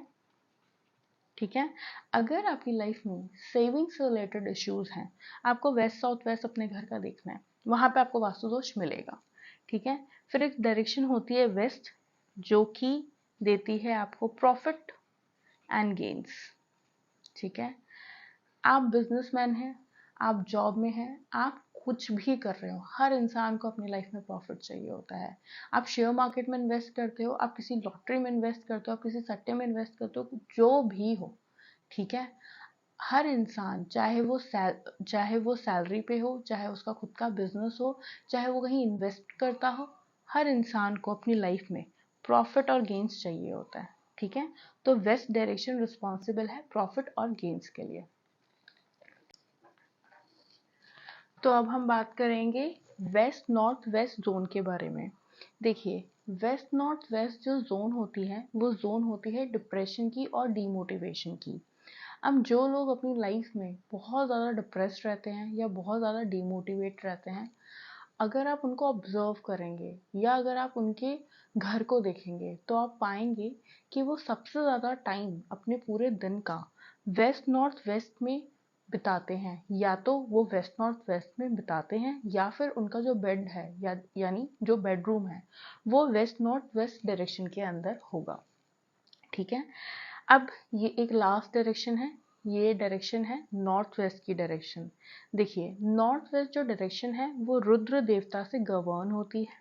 ठीक है, अगर आपकी लाइफ में सेविंग से रिलेटेड इश्यूज हैं, आपको वेस्ट साउथ वेस्ट अपने घर का देखना है, वहां पे आपको वास्तु दोष मिलेगा। ठीक है, फिर एक डायरेक्शन होती है वेस्ट, जो कि देती है आपको प्रॉफिट एंड गेन्स। ठीक है, आप बिजनेसमैन हैं, आप जॉब में हैं, आप कुछ भी कर रहे हो, हर इंसान को अपनी लाइफ में प्रॉफिट चाहिए होता है। आप शेयर मार्केट में इन्वेस्ट करते हो, आप किसी लॉटरी में इन्वेस्ट करते हो, आप किसी सट्टे में इन्वेस्ट करते हो, जो भी हो। ठीक है, हर इंसान, चाहे वो सैलरी पे हो, चाहे उसका खुद का बिजनेस हो, चाहे वो कहीं इन्वेस्ट करता हो, हर इंसान को अपनी लाइफ में प्रॉफिट और गेन्स चाहिए होता है। ठीक है। तो वेस्ट डायरेक्शन रिस्पॉन्सिबल है प्रॉफिट और गेन्स के लिए। तो अब हम बात करेंगे वेस्ट नॉर्थ वेस्ट जोन के बारे में। देखिए, वेस्ट नॉर्थ वेस्ट जो जोन होती है वो जोन होती है डिप्रेशन की और डीमोटिवेशन की। अब जो लोग अपनी लाइफ में बहुत ज़्यादा डिप्रेस्ड रहते हैं या बहुत ज़्यादा डीमोटिवेट रहते हैं, अगर आप उनको ऑब्जर्व करेंगे या अगर आप उनके घर को देखेंगे तो आप पाएंगे कि वो सबसे ज़्यादा टाइम अपने पूरे दिन का वेस्ट नॉर्थ वेस्ट में बिताते हैं, या तो वो वेस्ट नॉर्थ वेस्ट में बिताते हैं या फिर उनका जो बेड है यानी जो बेडरूम है वो वेस्ट नॉर्थ वेस्ट डायरेक्शन के अंदर होगा। ठीक है। अब ये एक लास्ट डायरेक्शन है, ये डायरेक्शन है नॉर्थ वेस्ट की डायरेक्शन। देखिए, नॉर्थ वेस्ट जो डायरेक्शन है वो रुद्र देवता से गवर्न होती है।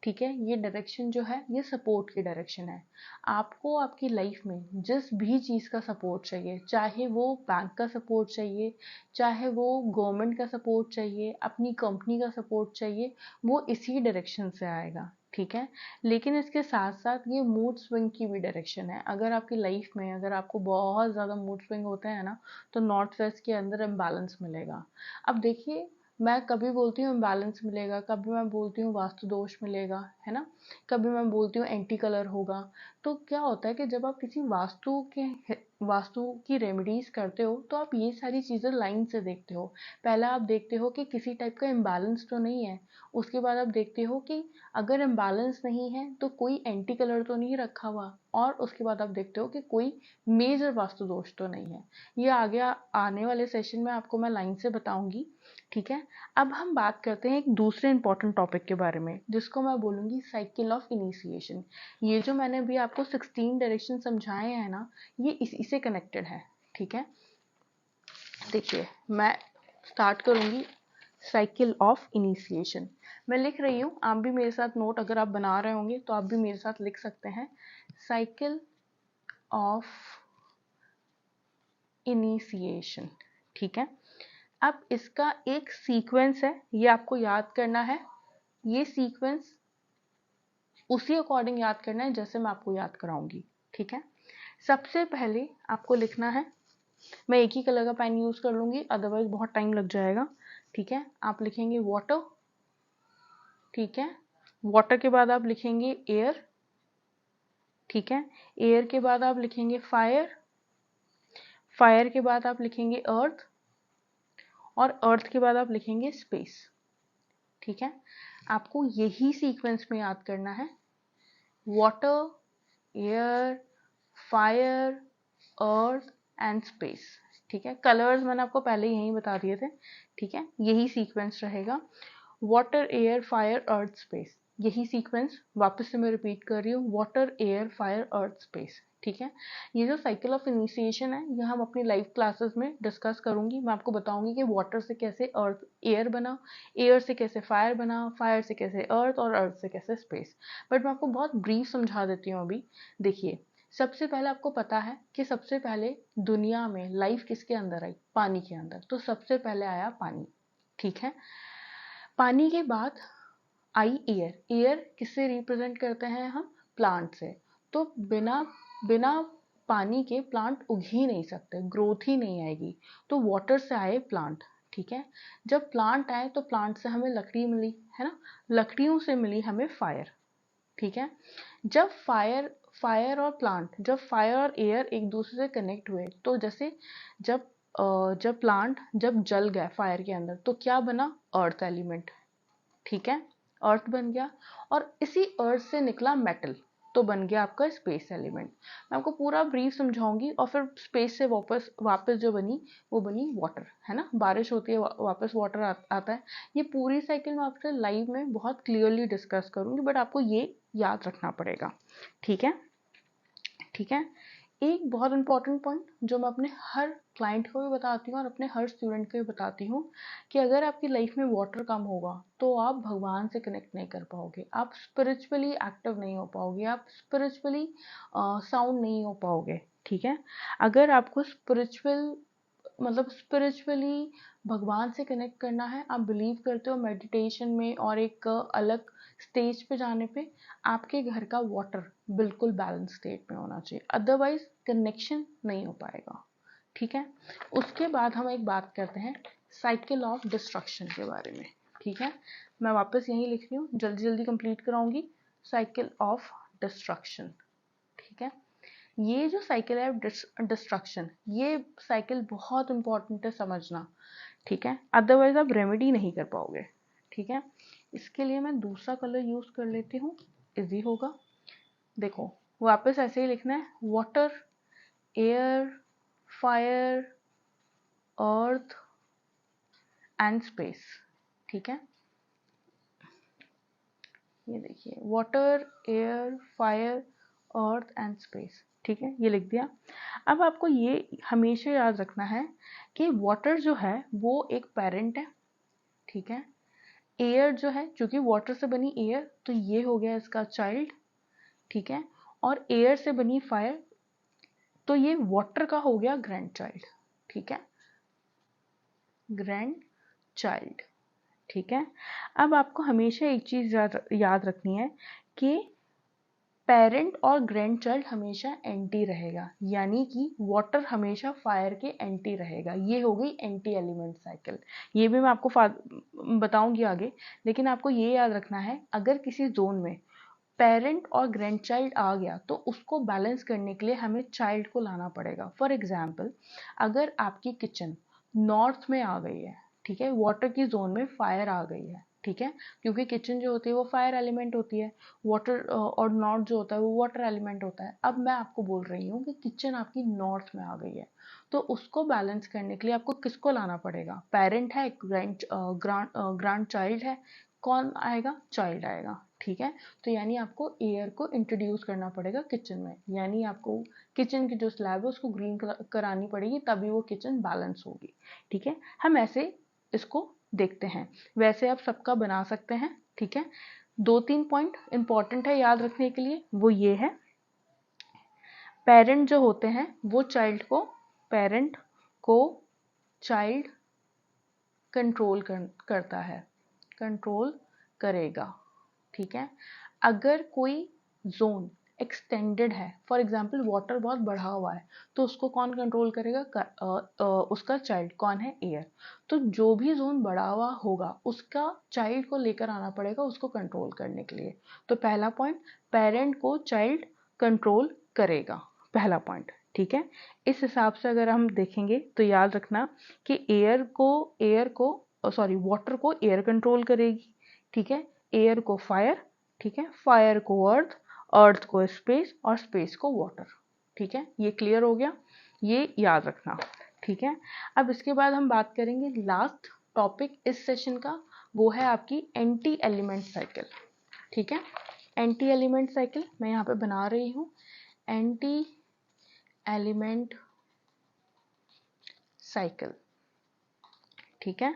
ठीक है, ये डायरेक्शन जो है ये सपोर्ट की डायरेक्शन है। आपको आपकी लाइफ में जिस भी चीज़ का सपोर्ट चाहिए, चाहे वो बैंक का सपोर्ट चाहिए, चाहे वो गवर्नमेंट का सपोर्ट चाहिए, अपनी कंपनी का सपोर्ट चाहिए, वो इसी डायरेक्शन से आएगा। ठीक है। लेकिन इसके साथ साथ ये मूड स्विंग की भी डायरेक्शन है। अगर आपकी लाइफ में अगर आपको बहुत ज़्यादा मूड स्विंग होते हैं ना, तो नॉर्थ वेस्ट के अंदर इम्बैलेंस मिलेगा। अब देखिए, मैं कभी बोलती हूँ इम्बैलेंस मिलेगा, कभी मैं बोलती हूँ वास्तु दोष मिलेगा, है ना, कभी मैं बोलती हूँ एंटी कलर होगा। तो क्या होता है कि जब आप किसी वास्तु की रेमेडीज करते हो तो आप ये सारी चीज़ें लाइन से देखते हो। पहला आप देखते हो कि किसी टाइप का इम्बैलेंस तो नहीं है, उसके बाद आप देखते हो कि अगर इम्बैलेंस नहीं है तो कोई एंटी कलर तो नहीं रखा हुआ, और उसके बाद आप देखते हो कि कोई मेजर वास्तु दोष तो नहीं है। ये आगे आने वाले सेशन में आपको मैं लाइन से बताऊंगी। ठीक है। अब हम बात करते हैं एक दूसरे इंपॉर्टेंट टॉपिक के बारे में जिसको मैं बोलूंगी साइकिल ऑफ इनिशिएशन। ये जो मैंने अभी आपको 16 डायरेक्शन समझाए हैं ना, ये इसी से कनेक्टेड है। ठीक है। देखिए, मैं स्टार्ट करूंगी साइकिल ऑफ इनिशिएशन। मैं लिख रही हूँ, आप भी मेरे साथ नोट अगर आप बना रहे होंगे तो आप भी मेरे साथ लिख सकते हैं। Cycle of initiation. ठीक है। अब इसका एक सीक्वेंस है, ये आपको याद करना है। ये सीक्वेंस उसी अकॉर्डिंग याद करना है जैसे मैं आपको याद कराऊंगी। ठीक है। सबसे पहले आपको लिखना है, मैं एक ही कलर का पेन यूज कर लूंगी अदरवाइज बहुत टाइम लग जाएगा। ठीक है। आप लिखेंगे वाटर। ठीक है। वाटर के बाद आप लिखेंगे एयर। ठीक है। एयर के बाद आप लिखेंगे फायर। फायर के बाद आप लिखेंगे अर्थ, और अर्थ के बाद आप लिखेंगे स्पेस। ठीक है। आपको यही सीक्वेंस में याद करना है, water, air, fire, earth and space. ठीक है। कलर्स मैंने आपको पहले यही बता दिए थे। ठीक है। यही सीक्वेंस रहेगा, वाटर, एयर, फायर, अर्थ, स्पेस। यही सीक्वेंस वापस से मैं रिपीट कर रही हूँ, वाटर, एयर, फायर, अर्थ, स्पेस। ठीक है। ये जो साइकिल ऑफ इनिशिएशन है ये हम अपनी लाइव क्लासेस में डिस्कस करूंगी। मैं आपको बताऊंगी कि वाटर से कैसे अर्थ एयर बना, एयर से कैसे फायर बना, फायर से कैसे अर्थ, और अर्थ से कैसे स्पेस। बट मैं आपको बहुत ब्रीफ समझा देती हूँ अभी। देखिए, सबसे पहले आपको पता है कि सबसे पहले दुनिया में लाइफ किसके अंदर आई? पानी के अंदर। तो सबसे पहले आया पानी। ठीक है। पानी के बाद आई एयर। एयर किससे रिप्रेजेंट करते हैं हम? प्लांट से। तो बिना बिना पानी के प्लांट उग ही नहीं सकते, ग्रोथ ही नहीं आएगी। तो वाटर से आए प्लांट। ठीक है। जब प्लांट आए तो प्लांट से हमें लकड़ी मिली, है ना, लकड़ियों से मिली हमें फायर। ठीक है। जब फायर और प्लांट, जब फायर और एयर एक दूसरे से कनेक्ट हुए तो जैसे जब जब प्लांट जब जल गया फायर के अंदर तो क्या बना? Earth element. ठीक है। अर्थ बन गया, और इसी अर्थ से निकला मेटल, तो बन गया आपका स्पेस एलिमेंट। मैं आपको पूरा ब्रीफ समझाऊंगी, और फिर स्पेस से वापस वापस जो बनी वो बनी वाटर, है ना, बारिश होती है वापस वाटर आता है। ये पूरी साइकिल मैं आपसे लाइव में बहुत क्लियरली डिस्कस करूंगी, बट आपको ये याद रखना पड़ेगा। ठीक है। ठीक है। एक बहुत इंपॉर्टेंट पॉइंट जो मैं अपने हर क्लाइंट को भी बताती हूँ और अपने हर स्टूडेंट को भी बताती हूँ कि अगर आपकी लाइफ में वाटर कम होगा तो आप भगवान से कनेक्ट नहीं कर पाओगे, आप स्पिरिचुअली एक्टिव नहीं हो पाओगे, आप स्पिरिचुअली साउंड नहीं हो पाओगे। ठीक है। अगर आपको स्पिरिचुअली भगवान से कनेक्ट करना है, आप बिलीव करते हो मेडिटेशन में और एक अलग स्टेज पे जाने पे आपके घर का वाटर बिल्कुल बैलेंस स्टेट में होना चाहिए, अदरवाइज कनेक्शन नहीं हो पाएगा। ठीक है, उसके बाद हम एक बात करते हैं साइकिल ऑफ डिस्ट्रक्शन के बारे में। ठीक है, मैं वापस यहीं लिख रही हूँ, जल्दी जल्दी कंप्लीट कराऊंगी। साइकिल ऑफ डिस्ट्रक्शन, ठीक है, ये जो साइकिल है डिस्ट्रक्शन, ये साइकिल बहुत इंपॉर्टेंट है समझना। ठीक है, अदरवाइज आप रेमेडी नहीं कर पाओगे। ठीक है, इसके लिए मैं दूसरा कलर यूज कर लेती हूँ, इजी होगा। देखो वापस ऐसे ही लिखना है, water, air, fire, earth and space. ठीक है, ये देखिए, water, air, fire, earth and space. ठीक है, ये लिख दिया। अब आपको ये हमेशा याद रखना है कि वाटर जो है वो एक पेरेंट है। ठीक है, एयर जो है, चूंकि वाटर से बनी एयर, तो ये हो गया इसका चाइल्ड। ठीक है, और एयर से बनी फायर, तो ये वाटर का हो गया ग्रैंड चाइल्ड। ठीक है, ग्रैंड चाइल्ड। ठीक है, अब आपको हमेशा एक चीज याद रखनी है कि पेरेंट और ग्रैंड चाइल्ड हमेशा एंटी रहेगा, यानी कि वाटर हमेशा फायर के एंटी रहेगा। ये हो गई एंटी एलिमेंट साइकिल। ये भी मैं आपको बताऊंगी आगे, लेकिन आपको ये याद रखना है, अगर किसी जोन में पेरेंट और ग्रैंड चाइल्ड आ गया तो उसको बैलेंस करने के लिए हमें चाइल्ड को लाना पड़ेगा। फॉर एग्जाम्पल, अगर आपकी किचन नॉर्थ में आ गई है, ठीक है, वाटर की जोन में फायर आ गई है, ठीक है, क्योंकि किचन जो होती है वो फायर एलिमेंट होती है, वाटर और नॉर्थ जो होता है वो वाटर एलिमेंट होता है। अब मैं आपको बोल रही हूँ कि किचन आपकी नॉर्थ में आ गई है, तो उसको बैलेंस करने के लिए आपको किसको लाना पड़ेगा? पेरेंट है, ग्रैंड चाइल्ड है, कौन आएगा? चाइल्ड आएगा। ठीक है, तो यानी आपको एयर को इंट्रोड्यूस करना पड़ेगा किचन में, यानी आपको किचन की जो स्लैब है उसको ग्रीन करानी पड़ेगी, तभी वो किचन बैलेंस होगी। ठीक है, हम ऐसे इसको देखते हैं, वैसे आप सबका बना सकते हैं। ठीक है, 2-3 पॉइंट इंपॉर्टेंट है याद रखने के लिए, वो ये है, पेरेंट जो होते हैं वो पेरेंट को चाइल्ड कंट्रोल करता है, कंट्रोल करेगा। ठीक है, अगर कोई जोन एक्सटेंडेड है, फॉर एग्जाम्पल वाटर बहुत बढ़ा हुआ है, तो उसको कौन कंट्रोल करेगा? उसका चाइल्ड कौन है? एयर। तो जो भी जोन बढ़ा हुआ होगा उसका चाइल्ड को लेकर आना पड़ेगा उसको कंट्रोल करने के लिए। तो पहला पॉइंट, पेरेंट को चाइल्ड कंट्रोल करेगा, पहला पॉइंट। ठीक है, इस हिसाब से अगर हम देखेंगे तो याद रखना कि वाटर को एयर कंट्रोल करेगी। ठीक है, एयर को फायर, ठीक है, फायर को अर्थ, अर्थ को स्पेस और स्पेस को वाटर। ठीक है, ये क्लियर हो गया, ये याद रखना। ठीक है, अब इसके बाद हम बात करेंगे लास्ट टॉपिक इस सेशन का, वो है आपकी एंटी एलिमेंट साइकिल। ठीक है, एंटी एलिमेंट साइकिल मैं यहाँ पे बना रही हूँ, एंटी एलिमेंट साइकिल। ठीक है,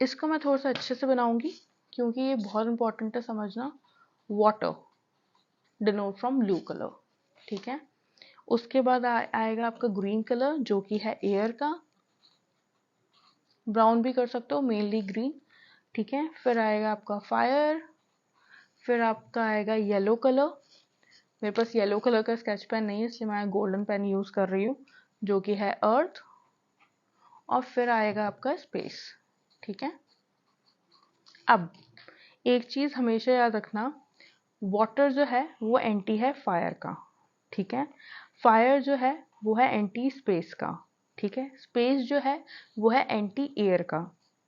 इसको मैं थोड़ा सा अच्छे से बनाऊंगी क्योंकि ये बहुत इंपॉर्टेंट है समझना। Water denote from blue colour. ठीक है, उसके बाद आएगा आपका ग्रीन कलर जो कि है एयर का, ब्राउन भी कर सकते हो, मेनली ग्रीन। ठीक है, फिर आएगा आपका फायर, फिर आपका आएगा येलो कलर। मेरे पास येलो कलर का स्केच पेन नहीं है इसलिए मैं गोल्डन पेन यूज कर रही हूँ, जो कि है अर्थ, और फिर आएगा आपका स्पेस। ठीक है, अब एक चीज हमेशा याद रखना, वाटर जो है वो एंटी है फायर का। ठीक है, फायर जो है वो है एंटी स्पेस का। ठीक है, स्पेस जो है वो है एंटी एयर का।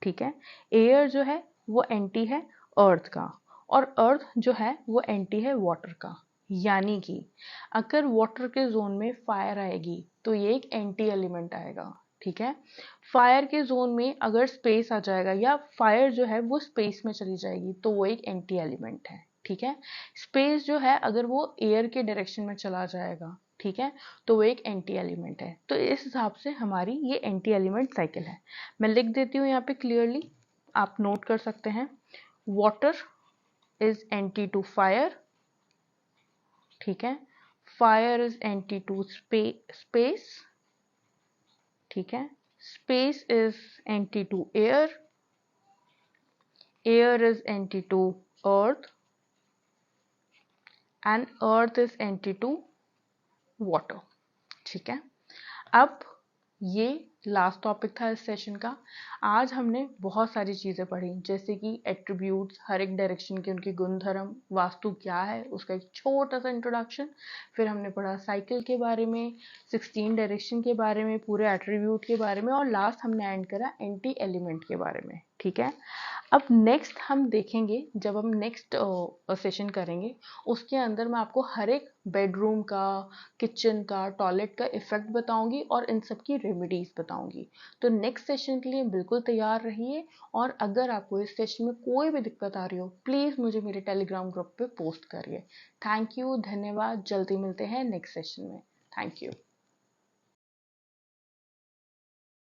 ठीक है, एयर जो है वो एंटी है अर्थ का, और अर्थ जो है वो एंटी है वाटर का। यानी कि अगर वाटर के जोन में फायर आएगी तो ये एक एंटी एलिमेंट आएगा। ठीक है, फायर के जोन में अगर स्पेस आ जाएगा या फायर जो है वो स्पेस में चली जाएगी तो वो एक एंटी एलिमेंट है। ठीक है, स्पेस जो है अगर वो एयर के डायरेक्शन में चला जाएगा, ठीक है, तो वो एक एंटी एलिमेंट है। तो इस हिसाब से हमारी ये एंटी एलिमेंट साइकिल है। मैं लिख देती हूँ यहाँ पे क्लियरली, आप नोट कर सकते हैं। Water is anti to fire, ठीक है, fire is anti to space, ठीक है, space is anti to air, air is anti to earth, and earth is anti to water. ठीक है, अब ये लास्ट टॉपिक था इस सेशन का। आज हमने बहुत सारी चीज़ें पढ़ी, जैसे कि एट्रीब्यूट्स, हर एक डायरेक्शन के उनके गुणधर्म, वास्तु क्या है उसका एक छोटा सा इंट्रोडक्शन, फिर हमने पढ़ा साइकिल के बारे में, 16 डायरेक्शन के बारे में, पूरे एट्रीब्यूट के बारे में, और लास्ट हमने एंड करा एंटी एलिमेंट के बारे में। ठीक है, अब नेक्स्ट हम देखेंगे, जब हम नेक्स्ट सेशन करेंगे उसके अंदर मैं आपको हर एक बेडरूम का, किचन का, टॉयलेट का इफेक्ट बताऊंगी और इन सब की रेमेडीज बताऊंगी। तो नेक्स्ट सेशन के लिए बिल्कुल तैयार रहिए, और अगर आपको इस सेशन में कोई भी दिक्कत आ रही हो प्लीज़ मुझे मेरे टेलीग्राम ग्रुप पे पोस्ट करिए। थैंक यू, धन्यवाद, जल्दी मिलते हैं नेक्स्ट सेशन में। Thank you.